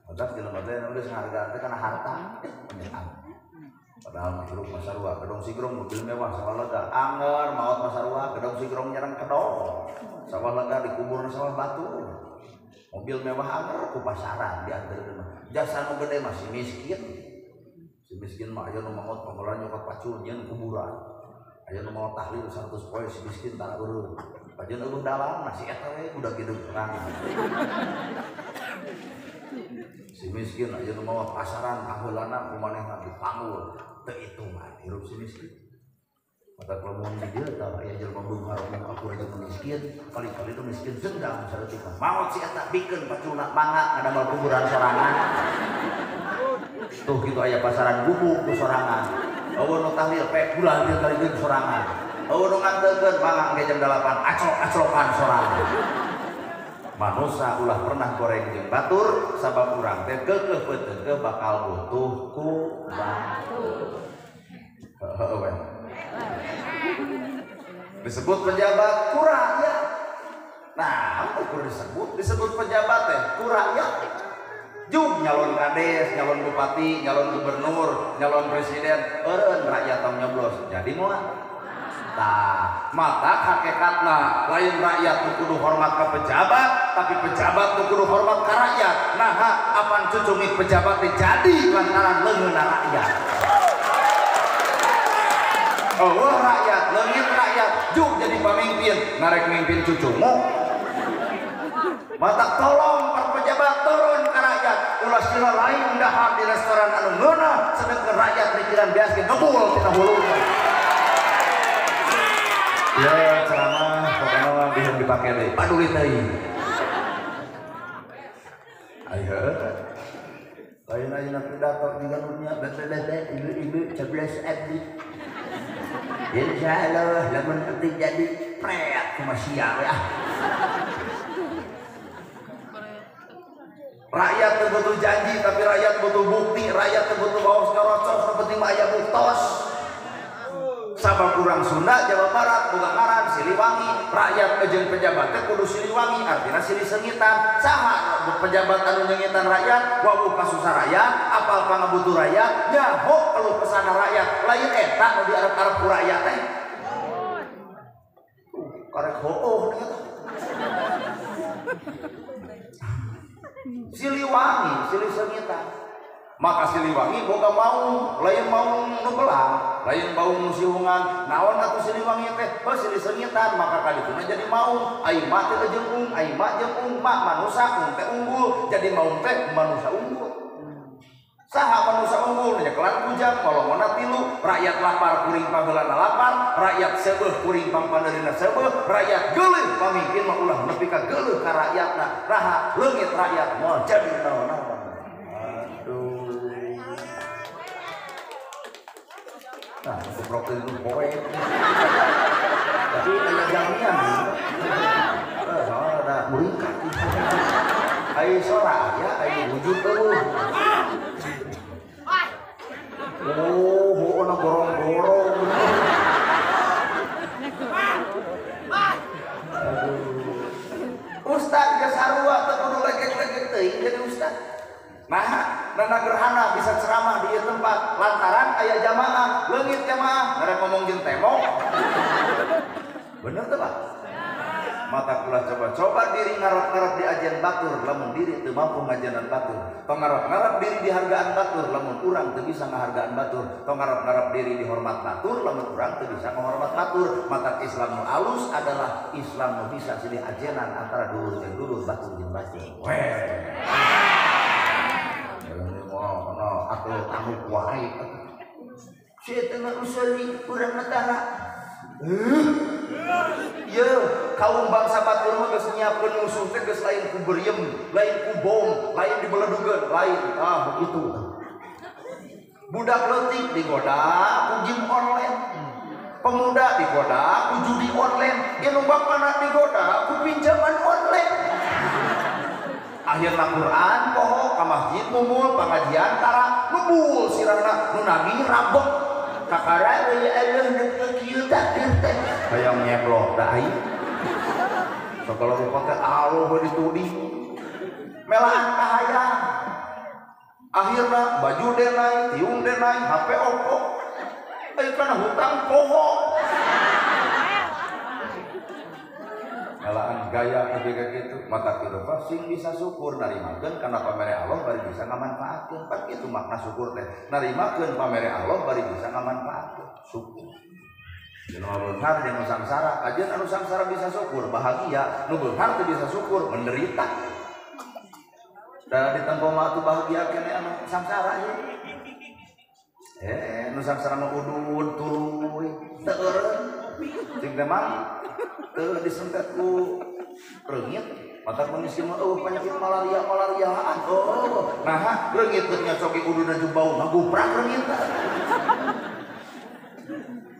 Speaker 1: Otak jelema teh nu geus ngahargaan teh kana harta. Padahal mah hirup masarua, gedong sigrong mobil mewah sawalega, anger maot masarua, gedong sigrong nyerang kedong. Sawalega dikuburna sawah batu. Mobil mewah anger ku pasaran diantarkeun. Jasa nu gede masih miskin. Si miskin mah aya nu maot panggolan nyokot pacul nyeun kuburan. Aya nu maot tahlil 100 poe si miskin tara eureun. Pajeun eueuh dalang nasi eta we budak hidup terang. Si miskin aya nu maot pasaran aheulana kumanehna dipanggul. Teu hitungan hirup si miskin. Mata lamun di dieu tah aya jelema beunghar mah aku aja miskin, kali-kali tu miskin sendang saeutik. Maot si eta bikeun paculna mangga ngadamel kuburan sorangan. Tuh kitu aya pasaran gubuk ku sorangan. Eueuh nu tahlil pe bulan ieu kali geus sorangan. Eueuh nu nganteukeun mangga ge jam 8 acrok-acrokan sorangan. Manusia ulah pernah goreng jeung batur sabab urang teh keukeuh peuteung bakal butuh ku batur. Heueuh. Disebut pejabat ku rakyat. Nah, ukur disebut pejabat teh ku rakyat. Juk nyalon kades, nyalon bupati, nyalon gubernur, nyalon presiden, eureun rakyat tong nyoblos. Jadi moal. Tah, mata hakikatna lain rakyat nu kudu hormat ka pejabat, tapi pejabat nu kudu hormat ka rakyat. Nah, apan cucungit pejabat teh jadi lantaran leungeunna rakyat. Oh rakyat, leungit rakyat, juk jadi pemimpin, ngarek mimpin cucumu. Mata tolong para pejabat turun ke rakyat, ulah sila lain dahar di restoran anu ngeunah, sedengkeun rakyat pikiran biasa ngebul tina hulunya. Ya ceramah pokoknya mah bisa dipake deui, paduli teuing. Ayo. Lain-lain pidato di ganunya, bete-bete, ibu-ibu 11 abdi. Insya Allah, lamun penting jadi preat kuma siang ya. Rakyat butuh janji, tapi rakyat butuh bukti. Rakyat butuh bawa sekarocos, seperti aya buktos. Sabab kurang Sunda, Jawa Barat, bukan ngaran Siliwangi. Rakyat jeung pejabat teh kudu Siliwangi, artinya Sili Sengitan. Saha pejabat anu nyengitan rakyat, wawuh kasusah rakyat, apal pangabutuh rakyat, nyaho keluh kesana rakyat. Lain eta nu diarep-arep ku rakyat teh. Karek hooh nih. Siliwangi, Sili Sengitan. Maka Siliwangi boga maung, lain maung nu belang, lain maung nu siungan. Naon atuh Siliwangi teh? Heuh Sili Sengitan, maka kadituna jadi maung. Ai mah teh jeung ai mah jeung mak manusa teh unggul, jadi maung teh manusa unggul. Saha manusa unggul nya kelan kujang molongona tilu, rakyat lapar kuring pageulana lapar, rakyat seubeuh kuring pampandeurina seubeuh, rakyat geuleuh pamimpin mah ulah nepi ka geuleuh ka rakyatna. Raha leungit rakyat moal jadi naon-naon. Nah, goblok itu poe. Tapi aya jaminan. Soalnya ada muringkat. Ai sora ya, ai wujud eueuh. Oh, ona gorong-gorong. Ustaz ge sarua teu kudu legek-legek teuing jadi ustaz. Nah, nana gerhana bisa ceramah di tempat lantaran aya jamaah, leungit jamaah, ngarep ngomong jeung tembok. Bener tuh Pak? Mata kula coba diri ngarep-ngarep di ajian batur, lamun diri teu mampu ngajianan batur. Tong ngarep-ngarep diri di hargaan batur, lamun urang teu bisa ngahargaan batur. Tong ngarep-ngarep diri di hormat batur, lamun urang teu bisa ngahormat batur. Mata Islam nu alus adalah Islam nu bisa silih ajenan antara dulur jeung dulur, batur jeung batur. Weh. atau anu wae saya tengah usali kurang netara ya kaum bangsa batur mah geus nyiapkeun musuh teh geus lain ku beriem lain ku bom lain dibeledugeun lain begitu budak leutik digoda ku game online pemuda digoda ku judi online nu bapana digoda ku pinjaman online akhirna Quran poho ka masjid mumul pengajian tara nubul sirahna nu nagi rabok kakara we Allah nu kieu takdir teh hayang nyeblok da ai sakala rupa teh aloh dituding melaan kahayang akhirna baju denai tiung denai HP Oppo kana hutang poho melaan gaya ketika gitu mata kieu sing bisa syukur narimakeun kana pamere Allah bari bisa ngamanfaatkeun pan kitu makna syukur teh narimakeun pamere Allah bari bisa ngamanfaatkeun syukur Dina beunghar jeung samsara ajeun anu samsara bisa syukur bahagia nu beunghar teu bisa syukur menderita da ditempo mah atuh bahagia kene anu samsara ieu nu samsara mah udud tuluy teu eureun cing teh mah teu disentet ku reungit mata miskin mah penyakit malariaan nah reungit teh nyocoki ududna jeung bau ngaguprak reungit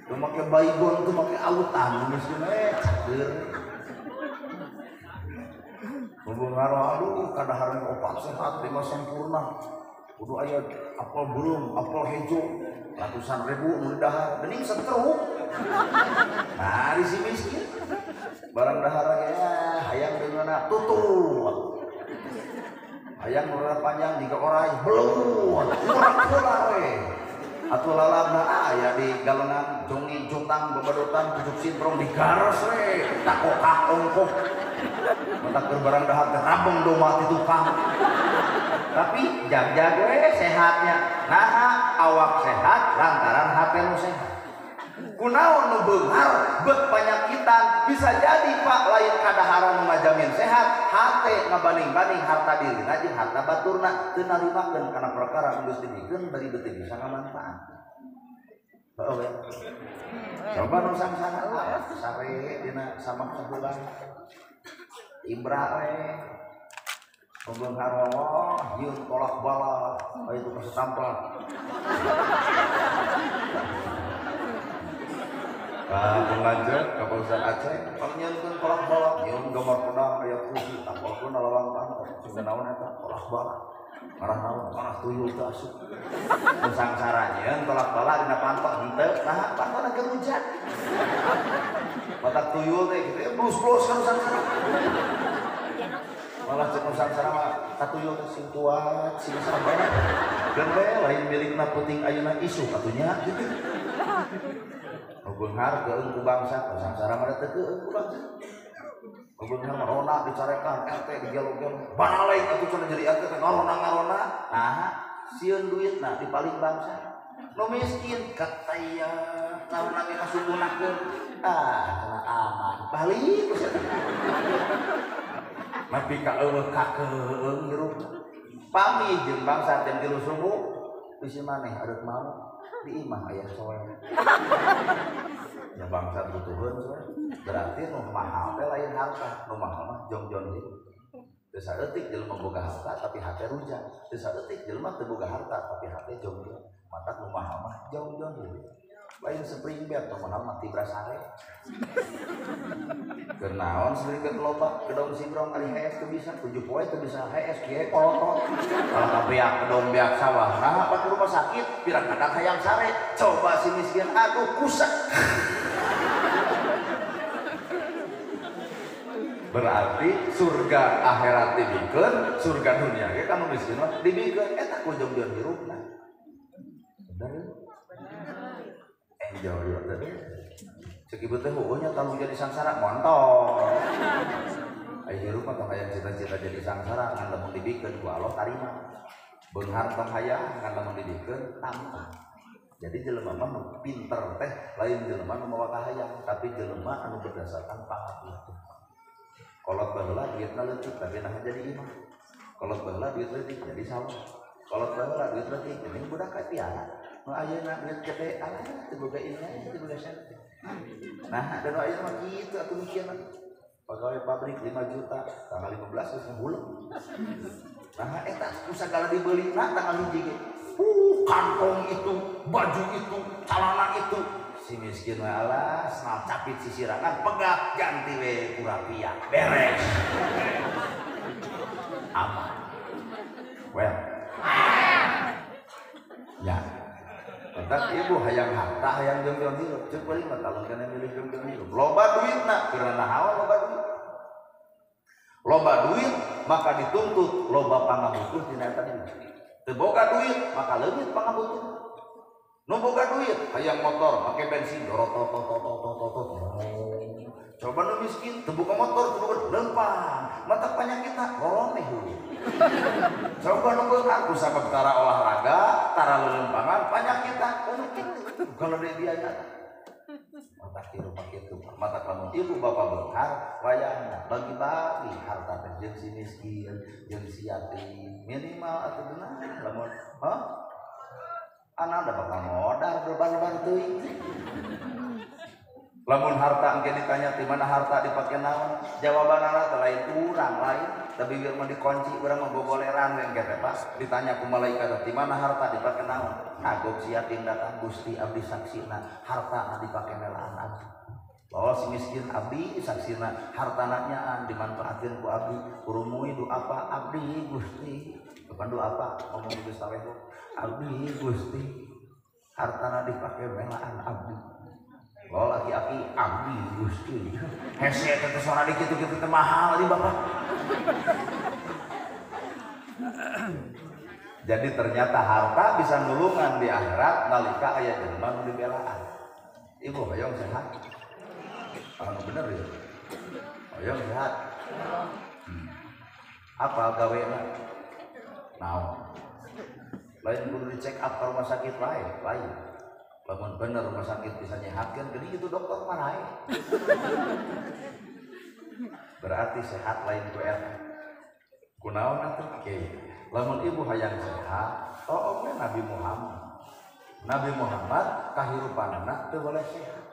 Speaker 1: teu make baygon teu make autan miskin cager hubungan aduh kadaharan opat sehat 5 sempurna kudu aya apel belum apel hejo ratusan ribu nu dahar geuning setruk nah di si miskin barang dahar ge hayang deungeuna tutul hayang urang panjang jiga orai belum urak heula we atuh lalabna aya di galengan jongi jutang bebedotan pucuk sintrong digaros we tak kokak ongkok mentak barang dahar teh rabeng domba ti tukang tapi jag-jag we sehatnya nah awak sehat lantaran hate nu sehat kunaon nu beunghar beut panyakitan bisa jadi Pak lain kadaharan nu ngajamin sehat hate ngabanding-banding harta dirina jeung harta baturna teu narimakeun kana perkara nu geus dibikeun bari beuti bisa ngamanfaat heuh we coba nu samsara sare dina samak sabulan Ibra we beunghar yeuh kolak bala itu kasih tampal lanjut ke Ustaz Aceh panyeunkeun kolak bala nyeun gambar pedang aya tujuh apalkeun lawang pantok sing naon eta kolak bala marah naon marah tuyul teu asup nu sangsara nyeun kolak bala dina pantok henteu nah pantona keur hujan batak tuyul teh kitu blus-blus kan sangsara malah cek sangsara mah katuyul teh sing kuat sing sampai dan lain milikna penting ayeuna isu katunya gitu beunghar keung ku bangsa samsara mah teu keung ku bangsa beunghar mah rona dicarekan RT digelog-gelog balaing atuh cenah jadi RT teh ngarona nah sieun duitna di paling bangsa nu miskin kataya naon lagi kasubunakeun cenah aman balik tapi ka eueuh ka keung hirup pami jeung bangsa tem 3 subuh bisi maneh areuk mau di imah aya soe ya bangsa butuheun soe berarti nu mahal teh lain harta nu mahal mah jongjon ieu teu saeutik jelema boga harta tapi hate rujak teu saeutik jelema teu boga harta tapi hate jongjon mata nu mahal mah jongjon ieu lain spring bed nu mahal mah tibra sare keur naon spring bed loba kedong simrong ari HS teu bisa 7 poe teu bisa HS kieu kolotot kalau kabeak kedong beak sawah nah pas rumah sakit pirang kadang hayang sare coba si miskin aduh kusak berarti surga akhirat dibikeun surga dunia ge kanu miskin mah dibikeun eta ku jongjon hirupna bener enjoy teh cek ibu teh heueuhnya tanggung jadi sangsara montong aya hirup mah tong aya cita-cita jadi sangsara ngan lamun dibikeun ku Allah tarima beunghar tong hayang ngan lamun dibikeun tampa jadi jelema mah nu pinter teh lain jelema nu mawa kahayang tapi jelema anu berdasarkan pangabdian kolot baheula duitna leutik tapi nah jadi imah kolot baheula duit leutik jadi sawah Kalau baheula duit berarti ini budak ka piala. Nu ayeuna duit gede ala teu boga ini teu boga sen. Nah, dan ayeuna mah kitu atuh mikirna. Pegawai pabrik 5 juta, tanggal 15 geus ngabuleng. Nah, eta kusagala dibeulina tanggal hiji ge. Kantong itu, baju itu, celana itu. Si miskin mah alas, nah capit sisirangan, pegah ganti we ku rupiah. Beres. Aman. Well. Ya. Entar ibu hayang harta, hayang jong-jong hirup. Cek beuring mah talon kana milih jong-jong hirup. Loba duitna, keur nahaon loba duit. Loba duit maka dituntut loba pangabutuh tina eta dina. Teu boga duit maka leungit pangabutuh. Nu boga duit hayang motor make bensin rotot. Coba nu miskin teu boga motor teu boga lempang. Mata penyakitna goromeh heuh. Coba nu beunghar ku sabab tara olahraga, tara lelempangan penyakitna kalau dia biaya. Mata kieu pakitu mata kamu ibu bapak beunghar wayahna bagi-bagi harta teh jeung si miskin jeung si yatim minimal atuh beunang lamun anak da bakal modal berban-ban teuing. Lamun harta engke ditanya di mana harta dipake naon jawabanna teh lain urang lain tapi biar mah dikunci urang mah boboleran we engke teh pas ditanya ku malaikat di mana harta dipake naon kagok si yatim datang Gusti abdi saksina harta dipake melaan abdi. Oh si miskin abdi saksina hartana nyaan dimanfaatkeun ku abdi urumuy doa apa abdi Gusti bukan doa apa ngomong geus taweho abdi Gusti hartana dipake melaan abdi. Oh laki-laki abdi Gusti hese teh sora dikitu-kitu teh mahal di bapak. Jadi ternyata harta bisa nulungan di akhirat nalika aya jelema nu dibelaan. Ibu hoyong sehat. Anu bener ya. Hoyong sehat. Apa gaweana? Naon? Lain kudu dicek up ke rumah sakit lain. Lamun bener rumah sakit bisa nyehatkeun geuning itu dokter marahe. Berarti sehat lain ku eta. Kunaon atuh? Lamun ibu hayang sehat, oke Nabi Muhammad. Nabi Muhammad kahirupanna teu boleh sehat.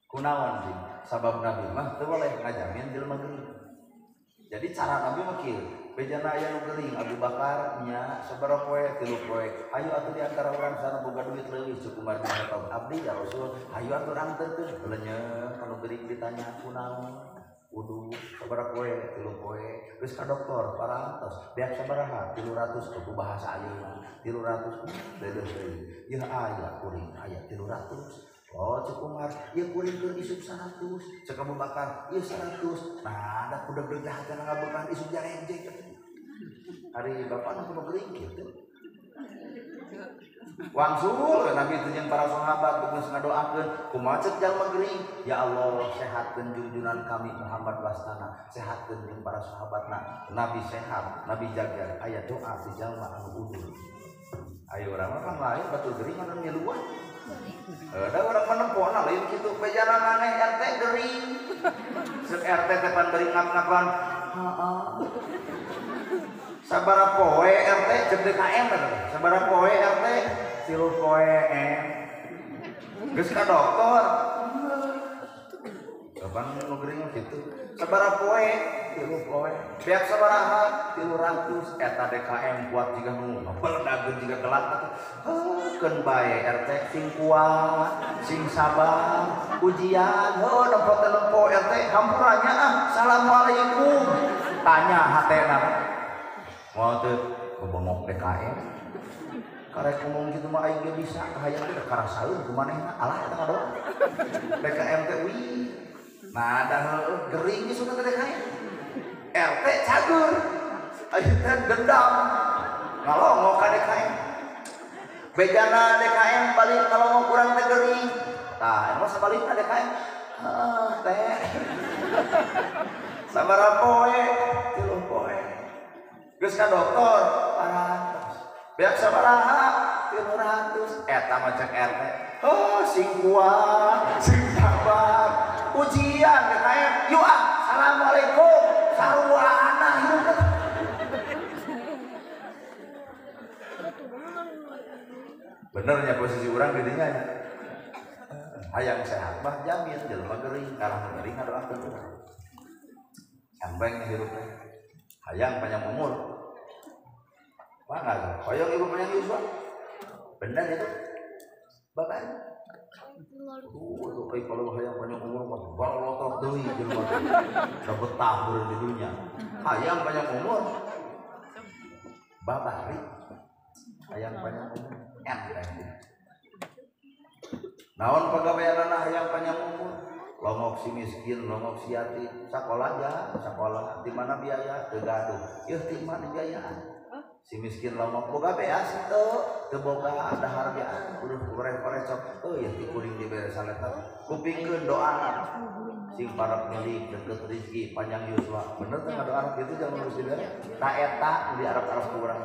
Speaker 1: Kunaon sih? Sabab Nabi mah teu boleh ngajamin jelema geuning. Jadi cara Nabi mah kieu, bejana aya nu geuling Abu Bakar nya sabaraha poe 3 poe. Hayu atuh di antara urang sana boga duit leuwih cukup mah tahun abdi ya Rasul. Hayu atuh urang teukeun leunyeun anu geuling ditanya kunaon? Wudu sabaraha poe 3 poe. Geus ka dokter parantos beak sabaraha 300 ku bahasa ayeuna 300 deui. Ieu aya kuring aya 300. Oh cukumar, ya kuring keur isuk 100, cek Abu Bakar, ieu 100. Nah, da budak jahat kana ngabekan isuk jarejek. Hari bapak nu kudu geuring kitu. Wangsul Nabi teh jeung para sahabat geus ngadoakeun, kumaha ceuk jalma geuring? Ya Allah, sehatkeun junjungan kami Muhammad wastana, sehatkeun jeung para sahabatna. Nabi sehat, Nabi jaga, aya doa ti jalma anu udur. Ayo urang mah lain batul geuring anu nyeluan. Ada orang menempona lain gitu bejana maneh RT gering sek RT teh pan beri ngap-ngapan sabaraha poe RT cek DKM sabaraha poe RT 3 poe geus ka dokter kapan nu gering kitu sabaraha poe 3 poe beak sabaraha 300 eta DKM kuat jiga nu beledageun jiga gelap keun bae RT sing kuat sing sabar ujian nempo RT hampurannya assalamualaikum tanya hatena moal teu bobongok DKM karek ngomong kitu mah aing ge bisa hayang teh karasaeun ku manehna alah eta doang DKM teh nah da gering geus teh DKM RT cager ayeuna teh dendam ngalongok ka DKM bejana DKM balik ngalongok kurang teh geuring tah emang sabalikna DKM teh sabaraha poe 3 poe geus ka dokter parantos beak sabaraha 300 eta mah cek RT sing kuat sing sabar ujian DKM yuk assalamualaikum sarwana hirup benernya posisi orang gedinya ya. Hayang sehat mah jamin jelema geuring karang geuring ngadoakeun urang. Sambeng hirupna. Hayang panjang umur. Mana hoyong ibu panjang Yuswa? Bener itu. Bapak. Tuh, kalau hayang panjang umur mah balotot deui jelema. Da betah beureun di dunya. Hayang panjang umur. Bapak hayang panjang umur. Enteng. Naon pagaweanana hayang panjang umur, longok si miskin, longok si yatim, sakola aja, sakola di mana biaya teu gaduh, ieu ti mana biayaan. Si miskin longok boga beas teu boga ada hargaan, kudu korek-korecok, ieu ti kuring dibere saleta. Kupingkeun doa sing parek milik deukeut rezeki panjang yuswa. Bener teh ngadoa kitu jangan nulis dibere. Ta eta di Arab-Arab urang.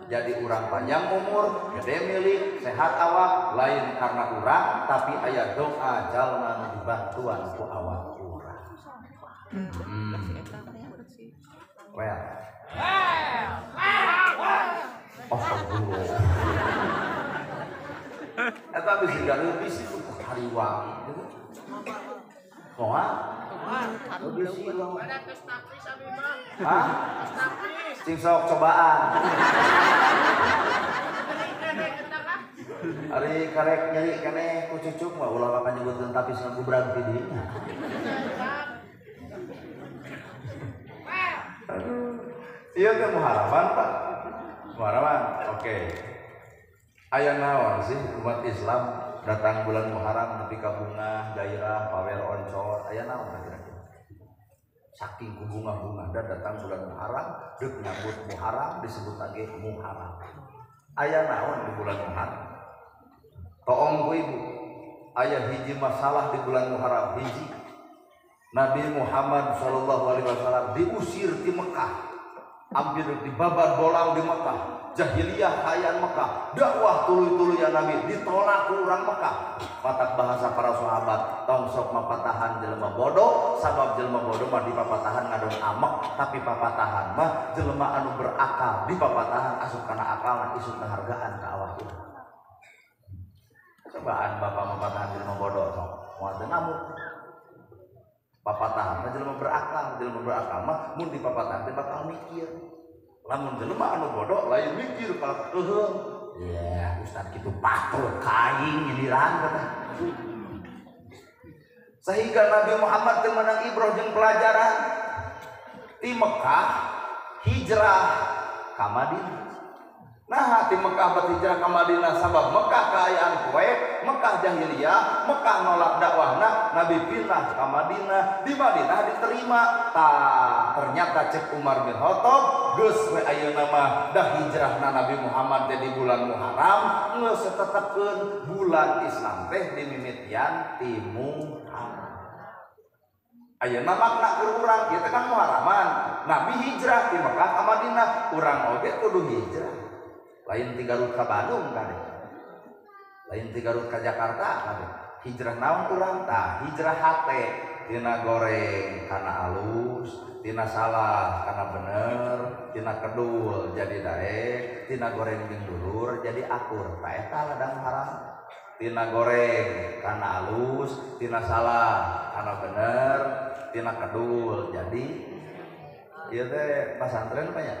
Speaker 1: Jadi urang panjang umur, gede milik, sehat awak, lain karena urang, tapi aya doa jalma nu dibantuan ku awak urang. Well. Oh, eta bisi gaeuh bisi ku hariwang gitu. Moal? Bisi lo. Hah? Sing sok cobaan. Ari karek nyari keneh ku cucuk mah ulah makan nyebutkeun tapi sing gubrang ti dinya. Ieu teh muharaman, Pak. Muharaman. Oke. Aya naon sih umat Islam datang bulan Muharram nepi ka bunga, gairah, pawer oncor, aya naon kira-kira? Saking ku bunga-bunga dan datang bulan Muharram, deuk nyambut Muharram disebut lagi Muharram. Aya naon di bulan Muharram? Toong ku ibu, aya hiji masalah di bulan Muharram hiji. Nabi Muhammad SAW diusir di Mekah, hampir dibabat bolang di Mekah. Jahiliyah kayaan Mekah, dakwah tuluy-tuluy ya Nabi ditolak ku urang Mekah. Patak bahasa para sahabat, tong sok mapatahan jelema bodoh, sabab jelema bodoh mah dipapatahan ngadon amek, tapi papatahan mah jelema anu berakal dipapatahan asup kana akal isuk hargaan ka awak urang. Cobaan bapak mapatahan jelema bodoh sok moal teu namuk. Papatahan mah jelema berakal mah mun dipapatahan teh bakal mikir. Lamun jelema anu bodoh lain mikir kalau ya ustaz kitu patul kaing nyindiran kata. Sehingga Nabi Muhammad teu meunang ibrah jeung pelajaran di Mekah hijrah ka Madinah. Nah, di Mekah berhijrah ke Madinah sabab Mekah kaayaan kuek, Mekah jahiliyah, Mekah nolak dakwahna, Nabi pindah ke Madinah, di Madinah diterima. Ternyata cek Umar bin Khattab, geus we ayeuna mah dah hijrahna Nabi Muhammad di bulan Muharram, geus tetepkeun bulan Islam teh dimimitian ti Muharram. Ayeuna makna keur urang ieu teh kan Muharraman. Nabi hijrah di Mekah ke Madinah, urang oge kudu hijrah. Lain ti Garut ka Bandung kade, lain ti Garut ka Jakarta kade. Hijrah naon urang tah? Hijrah hate, tina goreng kana alus, tina salah kana bener, tina kedul jadi daek, tina goreng jeung dulur jadi akur. Ta eta ladang haram. Tina goreng kana alus, tina salah kana bener, tina kedul jadi ieu teh pasantren apa ya?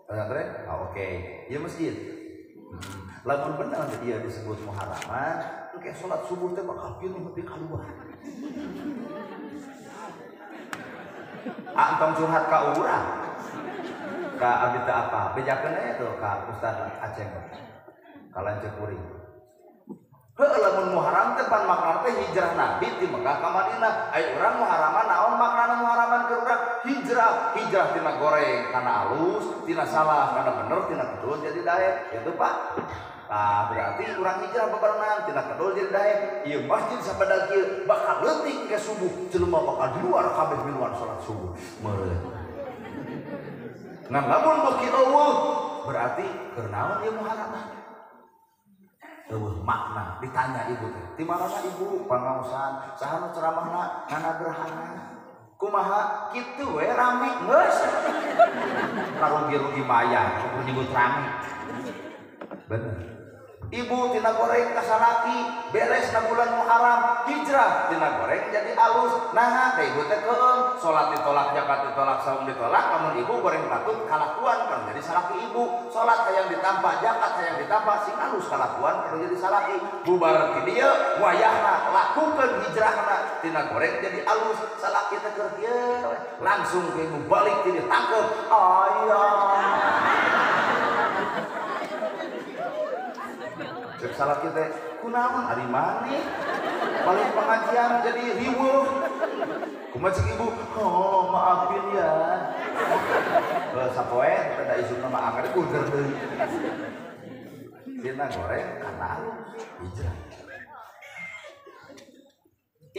Speaker 1: Pesantren? Oh, oke. Ya masjid. Lamun benar dia disebut Muharraman, kayak sholat subuh teh bakal pilih lebih keluar. Antam curhat ka urang. Ka abdi teh apa? Bejakeun aya tuh ka Ustaz Aceh. Ka Lanceuk Kuring. Heuh lamun Muharram teh pan makna teh hijrah Nabi ti Mekah ka Madinah. Ai urang Muharraman naon makna Muharraman keur urang? Hijrah tina goreng kana alus, tina salah kana bener, tina kedul jadi daek. Itu Pak. Nah, berarti urang hijrah beberenang tina kedul jadi daek. Ieu masjid sabada kieu bakal leutik ke subuh, jelema bakal di luar kabeh miluan salat subuh. Meureun. Ngan lamun beuki eueuh berarti keur naon ieu Muharraman? Makna ditanya ibu teh di mana ibu pangaosan saha nu ceramahna ngana gerhana kumaha kitu we rame geus karugi-rugi maya kudu nyebut rame bener Ibu tina goreng kasalaki beres na bulan Muharram hijrah tina goreng jadi alus. Nah ka ibu teh keum salat ditolak, zakat ditolak, saum ditolak, namun ibu goreng patut kalakuan kan jadi salaki ibu. Salat hayang ditampa, zakat hayang ditampa, sing alus kalakuan kalau jadi salaki. Bubar ti dieu wayahna lakukeun hijrahna tina goreng jadi alus. Salaki teh keur kieu langsung ke ibu balik ti dieu tangkep ayah. Cek salah kita, kunaon ari maneh balik pengajian jadi riweuh. Kumaha cek ibu, oh maafin ya. Sapoe da isu nama angkat uder deui. Dina goreng kana hijrah.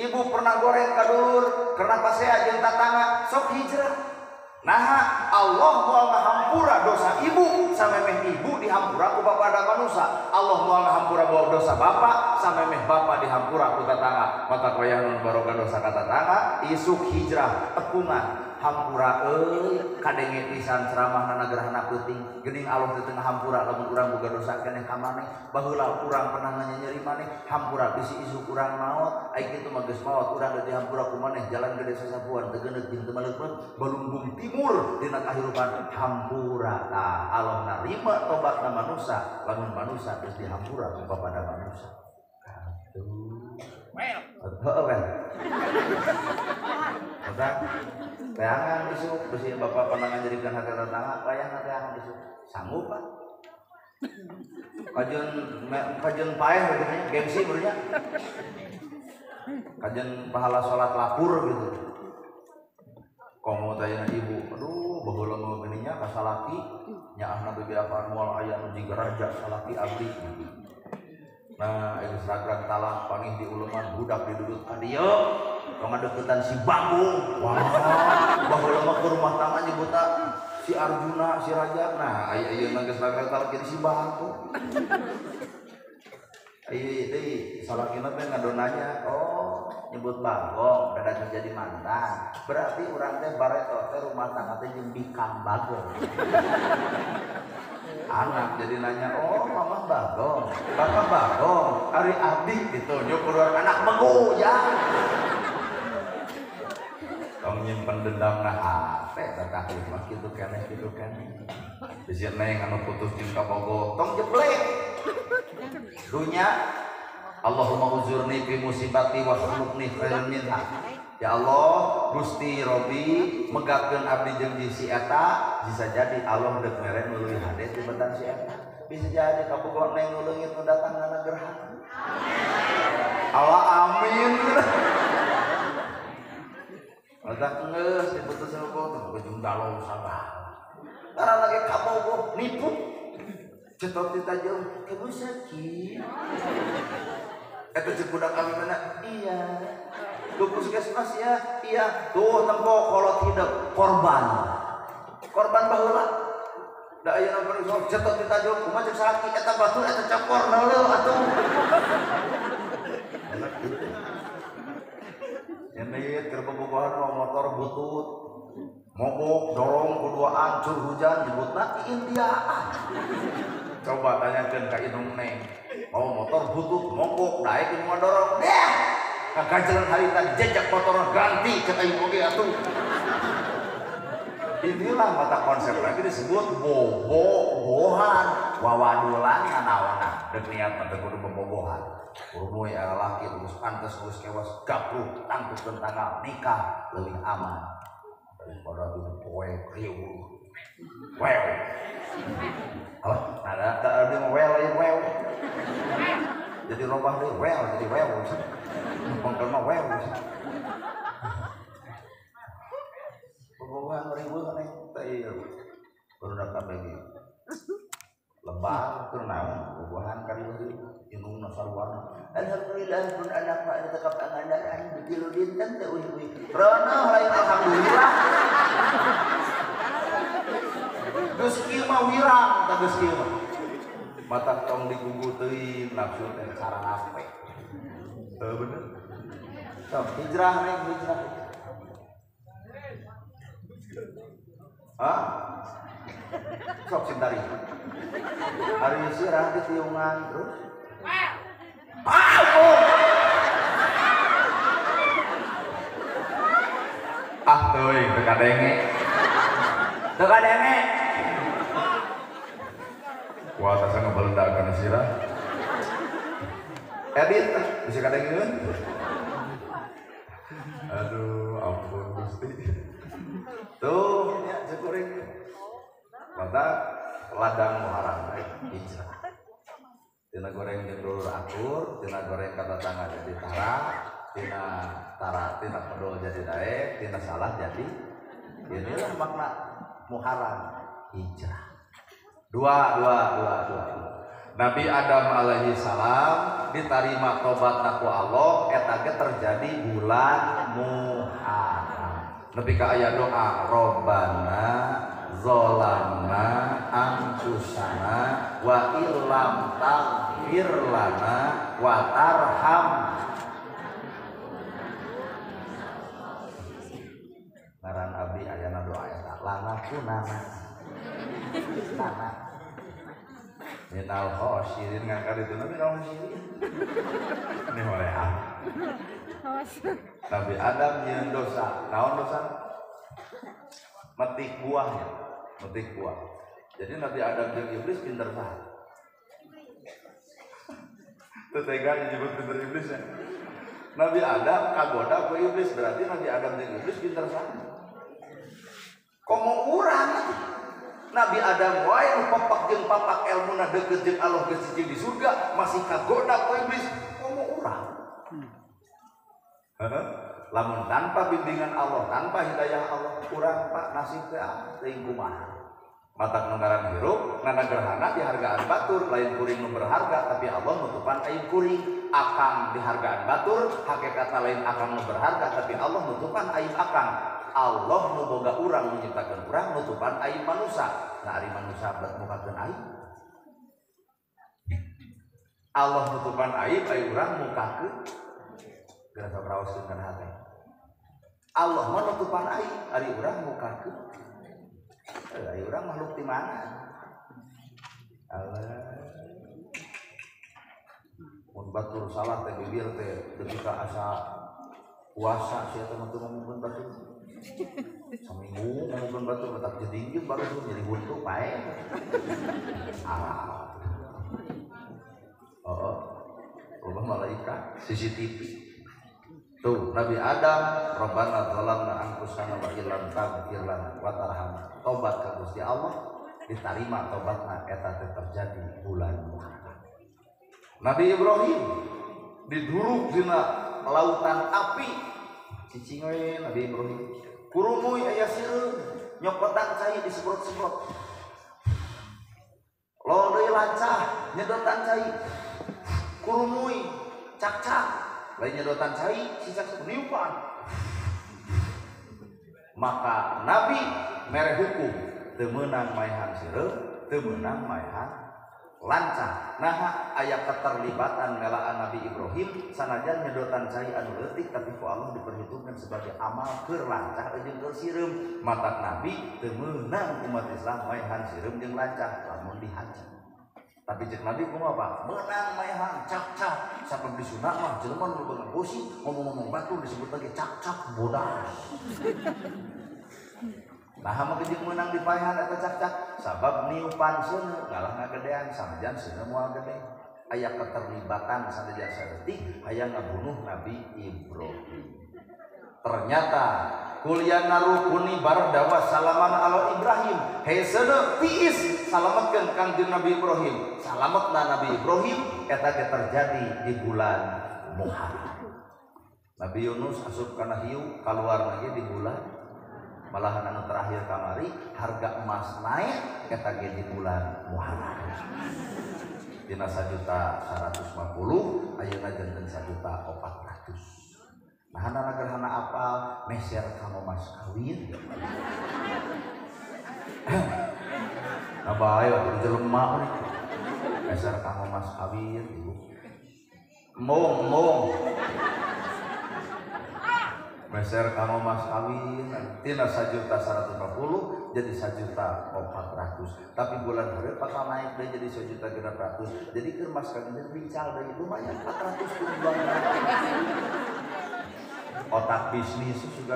Speaker 1: Ibu pernah goreng kadulur, kenapa saya jeung tatangga sok hijrah. Nah Allah moal ngahampura dosa ibu samemeh ibu dihampura ku bapada manusia. Allah moal ngahampura bawa dosa bapak samemeh bapak dihampura ku tatangga. Mata koyanun baroga dosa ka tatangga isuk hijrah tepungan hampura euy kadenge pisan ceramahna nagerahna peuting geuning Allah teu teu ngahampura lamun urang boga dosa keneh ka maneh. Baheula urang pernah nyeri maneh hampura bisi isuk urang maot ai kitu mah geus maot urang teu dihampura ku maneh jalan gede sasapuan teu geuneuk jeung teu maleupeuh balumbung timur dina kahirupan hampura tah Allah narima tobatna manusia lamun manusia geus dihampura ku bapada manusia. Heueuh. Teangan isuk besi bapak pernah ngajadikeun hati tetangga wayahna teangan isuk sanggup Pak. Kajeun paeh gitu gengsi benernya. Kajeun pahala salat lapur gitu. Komo tayana ibu, aduh baheula mah geuninnya ka salaki nyaahna bebe apaan moal aya nu jiga raja salaki abdi. Nah, itu seragam talak panih di uleman budak diduduk ka dieu. Tong ngadeukeutan si Bagong. Wah, baheula mah ke rumah tangga nyebutna si Arjuna, si Raja. Nah, aya geus seragam talak jadi si Bagong. Deui salakina teh ngadonanya, oh, nyebut Bagong, beda jadi mantan. Berarti urang teh bareto teh rumah tangga teh jeung bikang Bagong. Anak jadi nanya, oh mama Bagong, bapak Bagong, ari abdi gitu, nyukur anak bego ya. Tong nyimpen dendam na hate, tetap mah gitu keneh. Bisa neng anu putus cinta bogo, tong jeblek. Dunya, Allahumma uzurni fi musibati wa khulukni khairan minha. Ya Allah, Gusti Robi megapkeun abdi jeung si eta, bisa jadi Allah deuk mere nuluy hade ti bentan si eta. Bisa jadi kabogoh neng nuluyeun nu datangna gerhana. Allah amin. Mata geus diputus sama ujung dalong sagala. Karena lagi kabogoh nipu. Cetok ditajam, "Ibu sakit." Eta cek budak kami mana? Iya. Lu puskesmas ya? Iya. Tuh tempo kolot hidup korban baheula. Da aya nu sok cetok ditajam, kumaha cek salaki eta batur eta cokor neuleuh atuh. Ini keur bobogohan motor butut. Mogok dorong kuduaan cur hujan nyebutna Indiaan. Coba tanyakeun ka indung neng. Mau motor butut mogok daek nu dorong. Deh. Kagajelan harita jejak motor ganti cek aing oge atuh. Inilah mata konsep lagi disebut bobogohan. Wawadulan nganawana. Deuk niat mah teu kudu bobogohan. Urmoy aya laki terus pantes geus kewas gapluk tangkupkeun tanggal nikah leuwih aman. Daripada dulu poe kriu. Wew. Apa? Ada mau wew. Jadi robah deh wew jadi wew. Pangkel mah wew. Bobogohan ribu kan teh ieu. Barudak kabeh. Lebar keur naon bobogohan ka dieu indungna sarwana. Alhamdulillah pun anak mah ada tekap angandaran begilu dinten teh uih. Rono lain alhamdulillah. Geus kieu mah wirang tah geus kieu mah. Mata tong digugu teuing nafsu teh cara ape. Heuh bener. Sok hijrah neng hijrah. Hah? Sok sintari. Hari sirah di tiungan terus. Teuing teu kadenge. Teu kadenge. Wah, tasa ngebeledakeun sirah. Edit bisa kadengeun. Aduh, ampun Gusti. Tuh, nya cekuring. Mata ladang muharam hijrah. Tina goreng jeung dulur akur, tina goreng kata tangga jadi tara, tina pedol jadi daek, tina salah jadi. Inilah makna muharam hijrah. Dua. Nabi Adam alaihi salam diterima tobatna ku Allah eta ge terjadi bulan Muharram. Nepi ka aya doa Robbana zolamna anfusana wa illam taghfir lana wa tarham. Ngaran abdi ayana doa eta lana kunana lana minal khosirin ngangkat itu nabi minal khosirin ini oleh Nabi Adam nyeun dosa naon dosa metik buah. Jadi Nabi Adam jeung iblis pinter banget. Teu tega disebut pinter iblisnya. Nabi Adam kagoda ku iblis berarti Nabi Adam jeung iblis pinter banget. Komo urang Nabi Adam wae nu papak jeung papak elmuna deukeut jeung Allah geus di surga masih kagoda ku iblis komo urang. Lamun tanpa bimbingan Allah, tanpa hidayah Allah, kurang pak nasib teh teuing kumaha. Matak ngaran hirup, ngana gerhana dihargaan batur, lain kuring nu berharga, tapi Allah nutupan aib kuring. Akang dihargaan batur, hakikatna lain akang nu berharga, tapi Allah nutupan aib akang. Allah nu boga urang menciptakeun urang nutupan aib manusia. Nah ari manusia mukakeun aib. Allah nutupan aib urang mukakeun. Geus raoskeun kana hate. Allah mah nutupan aib, ari urang mukakeun. Ari urang makhluk di mana? Allah. Mun batur salah teh bibir teh deui ka asa puasa sia teh mah ngomongkeun batur. Saminggu ngomongkeun batur tetap jeding baru jadi buntu pae. Loba malaikat CCTV. Tuh Nabi Adam Rabbana zalamna anfusana wa illam taghfir lana wa tarhamna. Tobat ka Gusti Allah diterima tobatna eta teh terjadi bulan Muharram. Nabi Ibrahim diduruk dina lautan api. Cicing we Nabi Ibrahim. Kurumuy aya sireung nyokotan cai disemprot-semprot. Lo deui lancah nyedotan cai. Kurumuy cak-cak lain nyedotan cai sisa niupan. Maka Nabi mere hukum teu meunang maehan sireung, teu meunang maehan lancah. Nah aya keterlibatan melaan Nabi Ibrahim sanajan nyedotan cai anu leutik tapi ku Allah diperhitungkan sebagai amal keur lancah jeung keur sireum. Mata Nabi teu meunang umat Islam maehan sireum jeung lancah lamun di haji. Tapi cek Nabi kumaha Pak? Meunang maehan cak-cak. Sabab di sunat mah jelema nu beunang bosi ngomong-ngomong batur disebut lagi cak-cak bodas. Nah mah jeung meunang dipaehan eta cak-cak sabab niupan seuneu ngalah ngagedean sanajan seuneu moal gede. Aya keterlibatan sanajan saeutik aya ngabunuh Nabi Ibrahim. Ternyata kulian narukuni bardawa salaman ala Ibrahim. Hesana tiis salametkeun Kangjeng Nabi Ibrahim. Salametna Nabi Ibrahim eta teh terjadi di bulan Muharram. Nabi Yunus asup kana hiu kaluar lagi di bulan. Malahan anu terakhir kamari harga emas naik eta ge di bulan Muharram. Dina 1.150 ayeuna janten 1.400. Nah, anak gerhana apal meser kamu mas kawin. Nah, bae waktu jelema nih. Meser kamu mas kawin ibu. Mong. meser kamu mas kawin tina 1.150.000 jadi 1.400.000 tapi bulan hari bakal naik deh jadi 1.300.000 jadi ke mas kawin bical dari lumayan 400 tumbang otak bisnis juga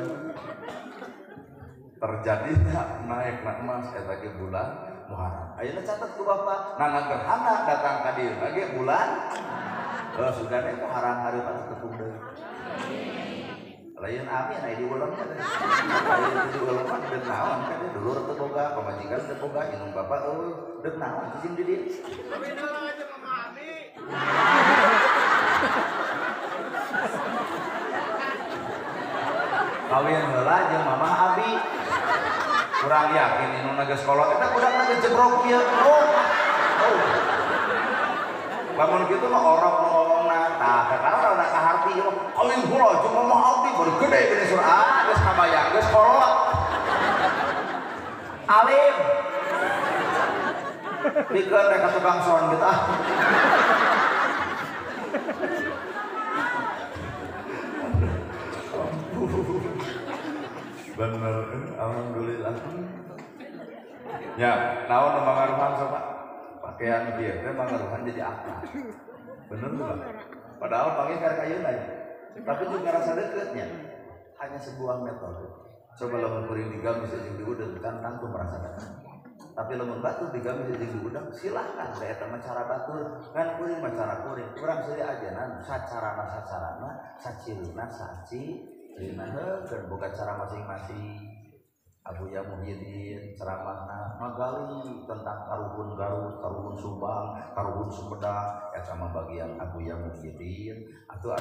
Speaker 1: terjadi naik nak emas lagi bulan Muharram ayeuna catat ku bapak nana gerhana datang ka dieu lagi bulan sudah naik Muharram hari pasti tepung deui lain amin aya di ulang mah aya di ulang mah deuk naon kan dulur teu boga pamajikan teu boga inung bapak deuk naon cicing di dieu kawin heula aja mama abi kawin heula jeung mama abi kurang yakin inung geus kolot eta budak geus jebrok kieu lamun kitu mah orok ngomongna tah karena udah kaharti kawin heula jeung mama abi baru gede gini surah geus kabayang geus kolot alim pikeun rek tukang son gitu bener alhamdulillah ya naon nu mangaruhan coba pakaian dia teh mangaruhan jadi apa bener tuh Bang padahal pakai kayu ya tapi juga rasa deketnya hanya sebuah metode coba lamun kuring digamis jeung di udang kan tuh merasakan tapi lamun batu digamis jeung di udang silahkan saya eta mah cara batur kan kuring mah cara kuring urang seudi ajanan sacarana sacirina saci dan bukan cara masing-masing Abuya Muhyiddin ceramahna magali tentang karuhun Garut, karuhun Subang, karuhun Sumedang sama bagian Abuya Muhyiddin atau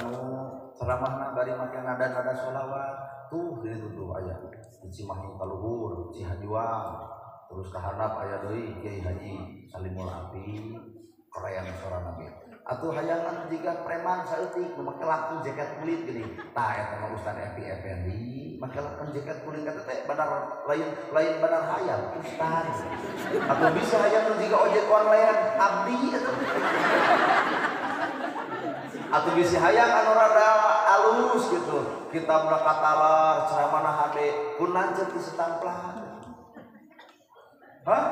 Speaker 1: ceramahna dari makan nada-nada sholawat tuh itu tuh aya di Cimahi Kaluhur, Cihajuang terus kahandap aya deui Kiai Haji Salimul Abi keren suara Nabi atau hayangan jika preman saeutik make laku jaket kulit gini tah eta mah Ustaz Epi Effendi make laku jaket kulit kata teh benar lain benar hayang Ustaz atau bisa hayang jika ojek online abdi atau bisa hayang anu rada alus gitu kitab katalar ceramah hade kun lanceut di setamplah hah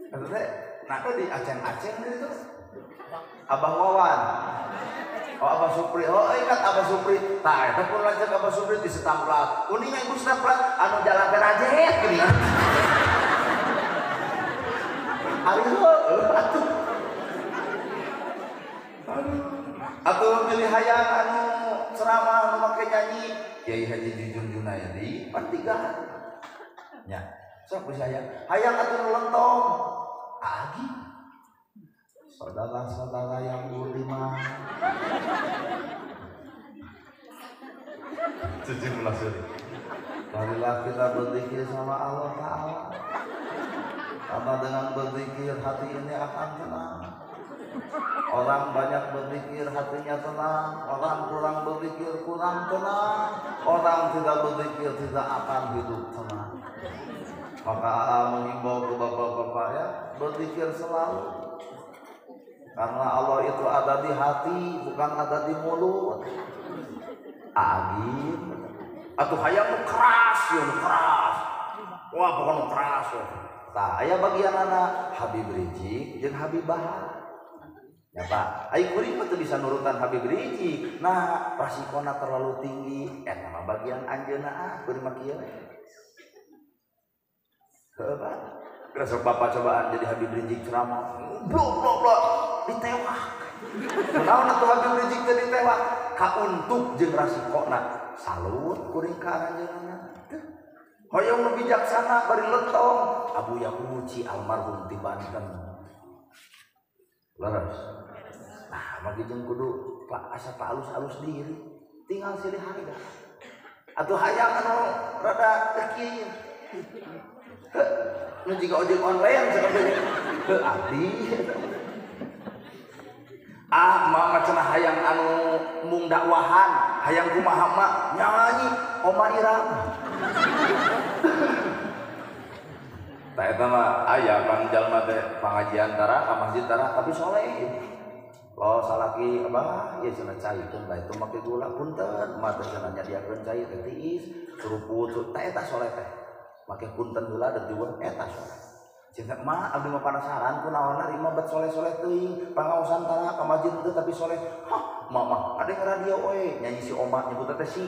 Speaker 1: eta teh nah di Aceh-Aceh itu Abah Wawan Abah Supri ingat Abah Supri tak itu pun lanjut Abah Supri di setamplat kuning ibu setamplat anu jalan terajet gini kan atau pilih hayang anu ceramah anu make nyanyi Kiai Haji Jujun Junayadi pantigahan nya sok bisa hayang atuh lentong agi saudara-saudara yang budiman cuci mulasuri marilah kita berzikir sama Allah Ta'ala karena dengan berzikir hati ini akan tenang orang banyak berzikir hatinya tenang orang kurang berzikir kurang tenang orang tidak berzikir tidak akan hidup tenang maka mengimbau ke bapak-bapak ya berzikir selalu karena Allah itu ada di hati bukan ada di mulut agim atau hayang keras wah bukan keras tah aya bagian anak Habib Rizik jeung Habibah ya Pak ai kuring mah teu bisa nurutan Habib Rizik nah rasikona terlalu tinggi eta mah bagian anjeunna kuring mah kieu Besok bapak cobaan jadi Habib Rizik ceramah, blok ditewak. Naon atuh Habib Rizik teh ditewak? Kauntuk jeung rasikona salut kuring ka anjeunna. Hoyong nu bijaksana bari lentong Abu Yahuci almarhum ti Banten. Leres. Nah, magi jeung kudu asa alus-alus diri, tinggal silih harga. Atuh hayang anu rada kieu. Nu jika ojek online seperti abdi mama cenah hayang anu mung dakwahan hayang kumaha mah nyanyi Oma Irama tah eta mah aya pan jalma teh pangajian tara ka masjid tara tapi soleh lo salaki abah ya cenah cairkeun bae teu make gula punten mah teh cenah nyadiakeun cai teh tiis seruput teh eta soleh teh make punten heula dan juga eta soleh cenah mah abdi mah penasaran kunaonna rima bet soleh-soleh teuing pangaosan tara ka masjid teu tapi soleh mah ada radio we nyanyi si oma nyebut teh si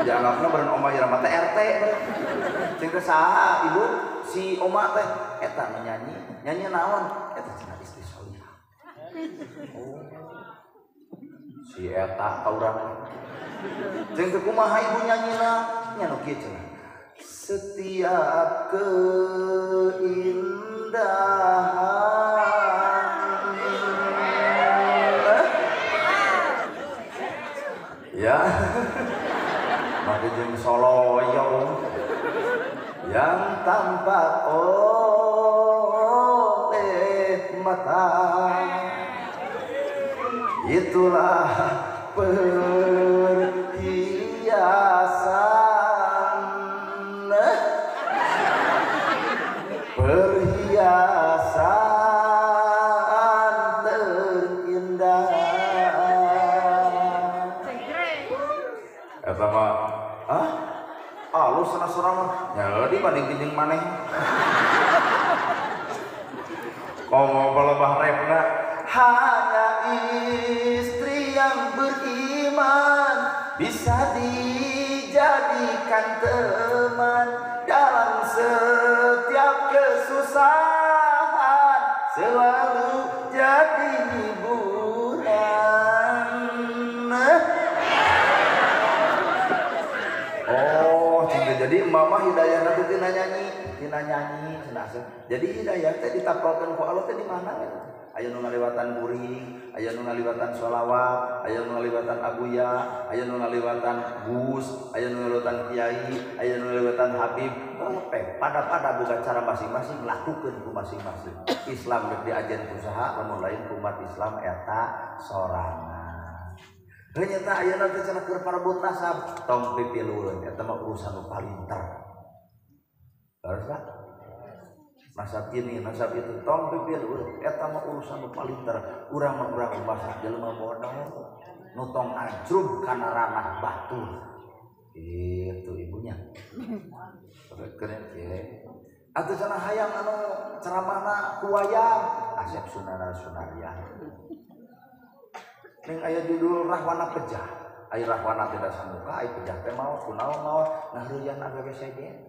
Speaker 1: dianggapna beren oma irama teh RT cing teh saha ibu si oma teh eta nyanyi naon eta cenah istri solihah. Oh. Si eta ka urang. Jeung teu kumaha ibu nyanyina? Nya nu kieu cenah. Setiap keindahan. Ya. Maka jeung soloyong yang tampak oleh mata. Itulah perhiasan terindah. Eta mah alus cenah surang mah nya dibanding jeung maneh. Komo balebah repna hanya istri yang beriman bisa dijadikan teman dalam setiap kesusahan selalu jadi hiburan. Oh, jadi mama hidayah nanti tina nyanyi cenah. Jadi hidayah teh ditapalkeun ku Allah teh di mana ya? Aya nu ngaliwatan buring, aya nu ngaliwatan sholawat, aya nu ngaliwatan abuya, aya nu ngaliwatan gus, aya nu ngaliwatan kiai, aya nu ngaliwatan habib. Pada boga cara masing-masing lakukeun ku masing-masing. Islam geus diajen usaha lamun lain umat Islam eta sorangan. Heuh nya teh ayeuna teh cenah keur parebut nasab, tong pipilueun eta mah urusan nu palinter. Haruslah nasab ini, nasab itu, tong pipilueun eta mah urusan nu palinter. Urang mah urang bahasa jelema bodoh nu tong ajrug kana ranah batur. Itu ibunya. Keren ye. Atuh cenah hayang anu ceramahna ku wayang, asep sunara-sunarian. Ning aya judul rahwana pejah. Ai rahwana teh samuka, ai pejah teh maot kunaon maot ngahreuyan awewe segen.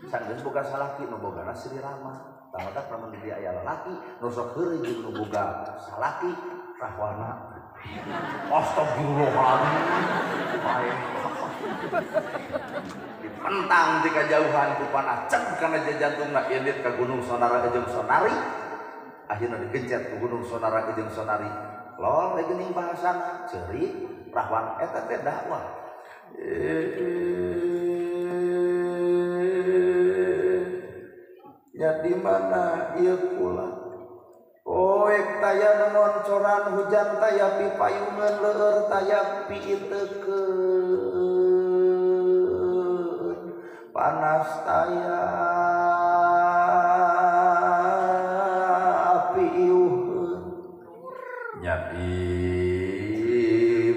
Speaker 1: Sanggeus boga salaki nu bogana Sri Rama. Tamatak lamun di aya lalaki nu sok heureuy jeung nu boga salaki rahwana. Astagfirullahaladzim. Dipentang di kajauhan ku panah ceng kana jajantungna indit ka gunung Sonara jeung Sonari. Akhirna digencet ku gunung Sonara jeung Sonari. Lol geuning bahasana ceurik rahwana eta teh dakwah. Ya di mana ieu kula? Oek taya moncoran hujan taya pipayungan leur taya piitekeun panas taya piuheun nya di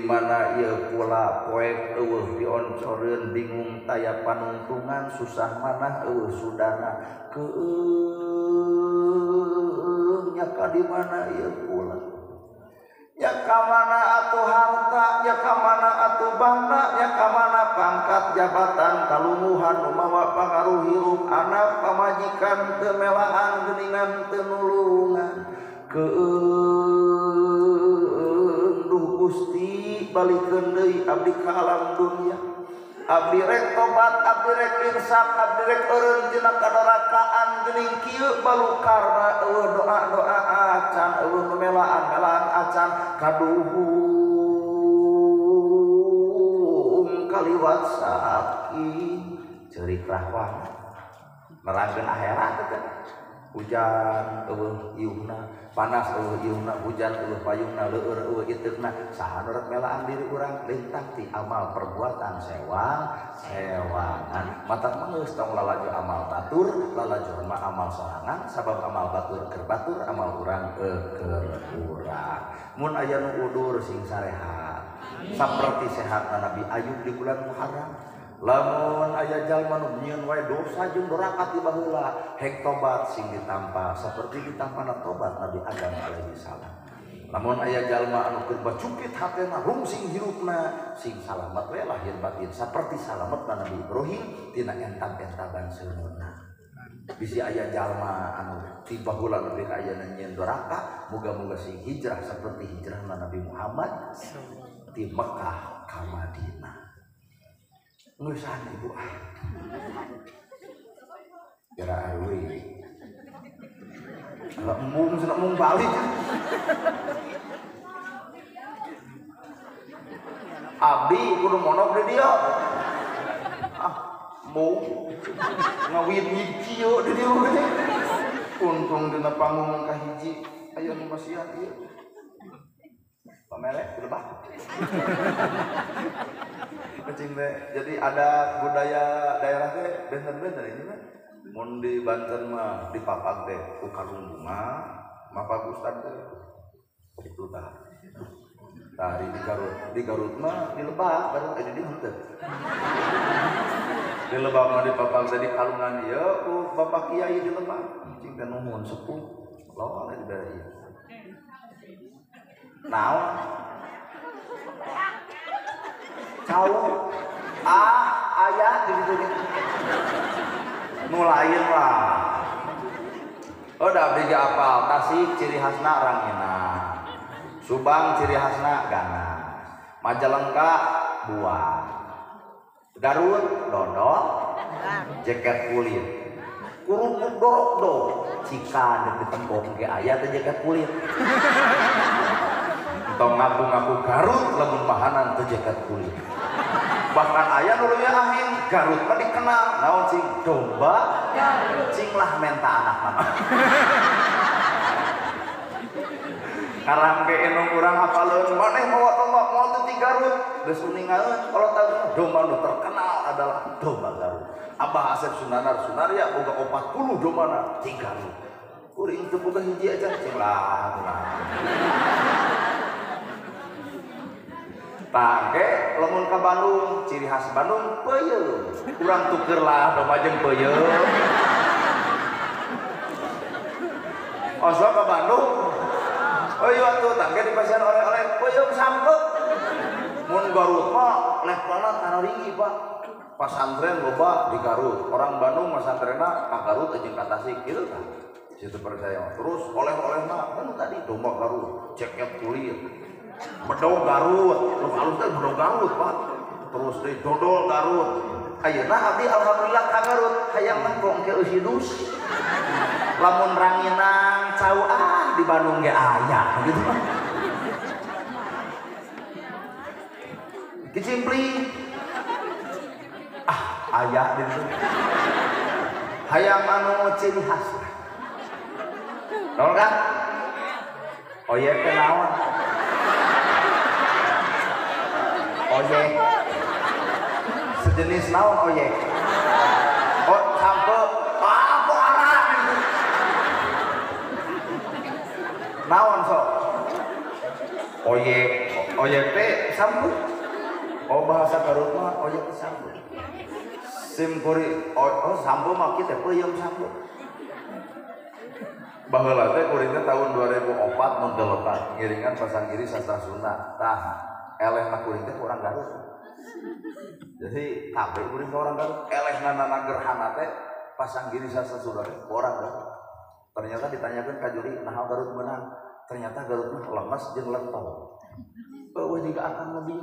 Speaker 1: mana ieu kula poek eueuh dioncoreun bingung taya panungtungan susah manah eueuh sudana nya ka di mana ieu kula nya ka mana atuh harta nya ka mana atuh bangna nya ka mana pangkat jabatan kalungguhan umawa pangaruh hirup anak pamajikan teu melaan geuningan teu nulungan duh Gusti balikeun deui abdi ka alam dunya. Abdi rek tobat, abdi rek insaf, abdi rek eureun tina kadarakaan geuning kieu balukarna eueuh doa-doa acan, eueuh melaan acan kaduhung kaliwat saking ceurik rahwana nerangkeun akhirat teh. hujan iungna, panas iungna, hujan payungna, leur iteukna, saha nu rek melaan diri urang lintang ti amal perbuatan sewangan. Matak geus tong lalaju amal batur, lalaju mah amal sorangan, sabab amal batur keur batur, amal urang keur urang. Mun aya nu udur sing sarehat, saperti sehatna Nabi Ayub di bulan Muharram. Lamun aya jalma nu nyieun wae dosa jeung doraka ti baheula, hek tobat sing ditampa saperti ditampana tobat Nabi Adam alaihi salam. Lamun aya jalma anu keur bacupit hatena rungsing hirupna, sing salamet we lahir batin saperti salametna Nabi Ibrahim tina entag-entagan seungeunna. Bisi aya jalma anu ti baheula nepi ka aya nyieun doraka, muga-muga sing hijrah saperti hijrahna Nabi Muhammad ti Mekah ka Madinah. Ngusan ibu kira arwi kalau mung balik abdi kudu monok di dia mung ngawin kieu di dia untung dina panggung kahiji aya nu masihan ieu pamerek lebah kecing teh. Jadi ada budaya daerah teh bener-bener ini mah mun di Banten mah dipapag teh ku kalung bunga mapag ustad teh kitu tah. Tah di Garut mah di Lebak baru ada di henteu. Di Lebak mah dipapag teh di kalungan ieu ku bapak kiai di Lebak cing teh nuhun sepuh lawan di daerah ieu. Naon cau ayah gitu nu lain lah udah abdi apal Tasik ciri khasna rangina, Subang ciri khasna ganas, Majalengka buah, Garut dodol jaket kulit, kurupuk dorok cika di tembok ge aya teh jaket kulit tong ngaku-ngaku Garut lamun mahanan teh jaket kulit. Bahkan aya nu leuwih ahing Garut mah dikenal naon cing domba cing lah menta anak mah. Karang ge enong urang hafaleun maneh mawa domba moal teh di Garut geus uningaeun kalau tahu domba nu terkenal adalah domba Garut. Abah Asep Sunaria boga 40 dombana di Garut. Kuring teu boga hiji aja cing lah. Tangke lamun ka Bandung ciri khas Bandung peuyeum urang tuker lah domba jeung peuyeum osok ka Bandung euy atuh tangke dipasihan oleh-oleh peuyeum sampeuk mun Garut mah levelna tararingi Pak pasantren loba di Garut orang Bandung masantrenna ka Garut jeung ka Tasik kitu kan situ percaya terus oleh-oleh mah kan tadi domba Garut jaket kulit bedog Garut, lu halus teh bedog Garut Pak. Terus deh dodol Garut. Ayeuna abdi alhamdulillah ka Garut hayang nengkrong ke Eusidus. Lamun ranginang cau di Bandung ge aya gitu Pak. Kicimpring aya di ditu. Hayang anu ciri khas. Tahu kan? Oyek teh naon? Oyek sejenis naon oyek sampe apa arah naon sok oyek teh sampe bahasa Garut mah oyek teh sampe simpuri sampe mah kitu peuyeum sampe baheula teh kuring teh tahun 2004 mun delepat ngiringan Pasangkiri sastra Sunda tah elehna kuring teh orang Garut. Jadi kabeh kuring orang Garut. Elehna nana gerhana teh Pasangkiri sastra Sunda teh orang Garut. Ternyata ditanyakeun ka juri naha Garut menang. Ternyata Garut mah lemes jeung lentong. Eueuh jiga akan mobil.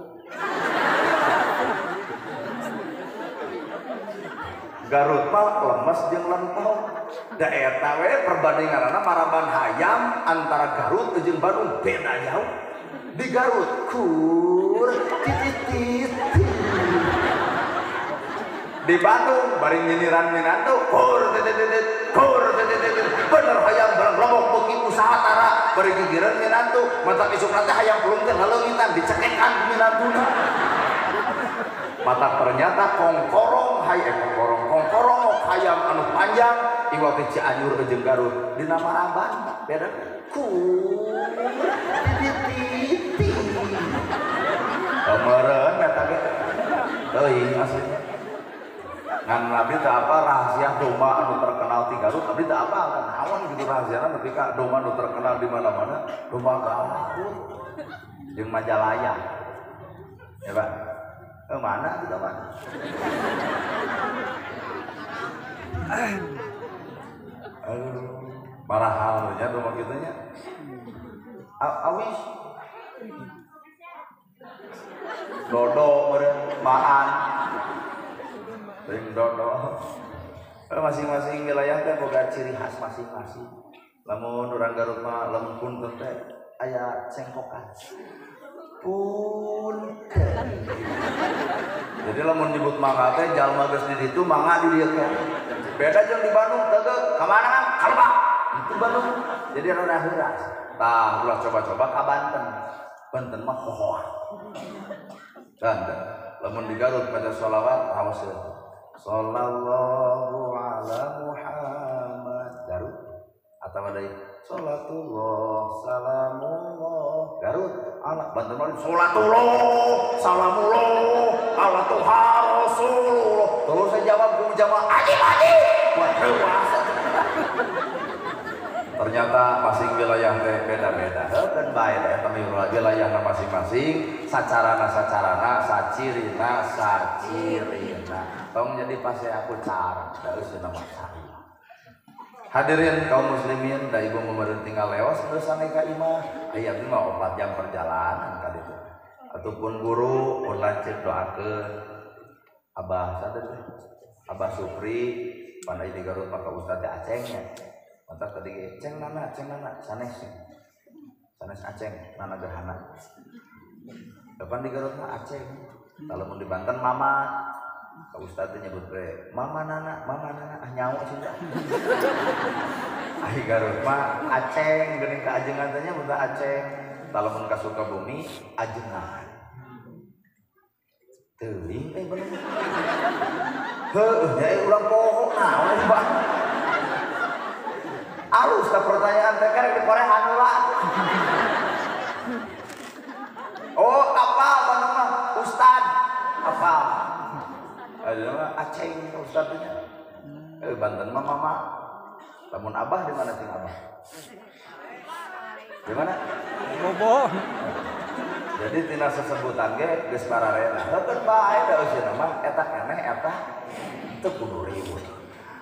Speaker 1: Garut mah lemes jeung lentong. Da eta we perbandinganna maraban hayam antara Garut jeung Bandung beda jauh. Di Garut kur titit di Bandung bari nyiniran minantu kur bener hayang berlobok beuki usaha tara bari gigireun minantu mata isukna teh hayang pulung teh laleungitan dicekekan ku minantuna mata ternyata kongkorong hayang anu panjang iwak teh Cianjur jeung Garut dina Maraban beda titi kemarin eta ge teuing aslinya ngan abdi teh apa rahasia domba anu terkenal di Garut abdi teh apa kan naon gitu rahasiana tapi ka domba anu terkenal di mana-mana domba Garut jeung Majalaya ya Pak mana kita mana marahal nya domba kitu nya awis dodo meureun maan ring dodo masing-masing wilayah teh boga ciri khas masing-masing lamun urang Garut mah lamun punten teh aya cengkokan punten jadi lamun nyebut mangga teh jalma geus di ditu mangga di dieu teh beda jeung di Bandung tegeuk ka mana Kang kalebak itu Bandung jadi rada heuras tah ulah coba-coba ka Banten mah hohoah dan lamun di Garut pada sholawat awas sallallahu ala Muhammad Garut atau ada salatullah salamullah Garut anak Banten mah salatullah salamullah ala Tuhan Rasulullah terus saya jawab ku jamaah ajib buat rewasa ternyata masing wilayah teh beda-beda heukeun bae eta wilayahna masing-masing sacarana sacirina tong jadi pase aku cara geus nama saya hadirin kaum muslimin da ibu meureun tinggal leos geus saneka imah aya abdi mah 4 jam perjalanan ka ditu ataupun guru pun lanceuk doakeun Abah sadeu teh Abah Supri pandai di Garut maka Ustaz Aceng nya mata tadi ceng nana sanes Aceng nana gerhana depan di Garut mah Aceng kalau mau di Banten mama ka Ustaz teh nyebut we mama nana ah nyawa sih ai Garut mah Aceng geuning ka ajengan teh nya buta Aceng kalau mun ka Sukabumi ajengan teuing bener heuh nya urang pohon naon Pak alus ka pertanyaan teh karek dikorehan heula oh apal Bandung mah Ustad apal ada mah Aceng Ustadnya Banten mah mama lamun Abah di mana ting Abah di mana bobo jadi tina sesebutan ge geus pararena heukeun bae da euseuna mah eta keneh eta teu kudu ribut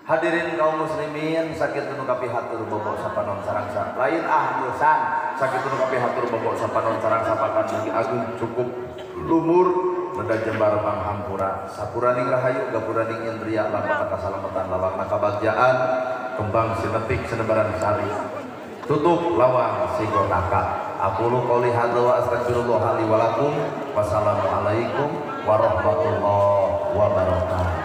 Speaker 1: hadirin kaum muslimin sakit nu ka pihatur bobo sapanon sareng lain ahlusan sakit nu ka pihatur bobo sapanon sareng sapakan bagi agung cukup lumur neda jembar panghampura sapuraning rahayu gapuraning indria lampah kasalamatan lawang kabagjaan kembang sinetik senebaran sari tutup lawang sigonaka aqulu qouli hadza wa astaghfirullah li wa lakum wassalamu alaikum warahmatullahi wabarakatuh.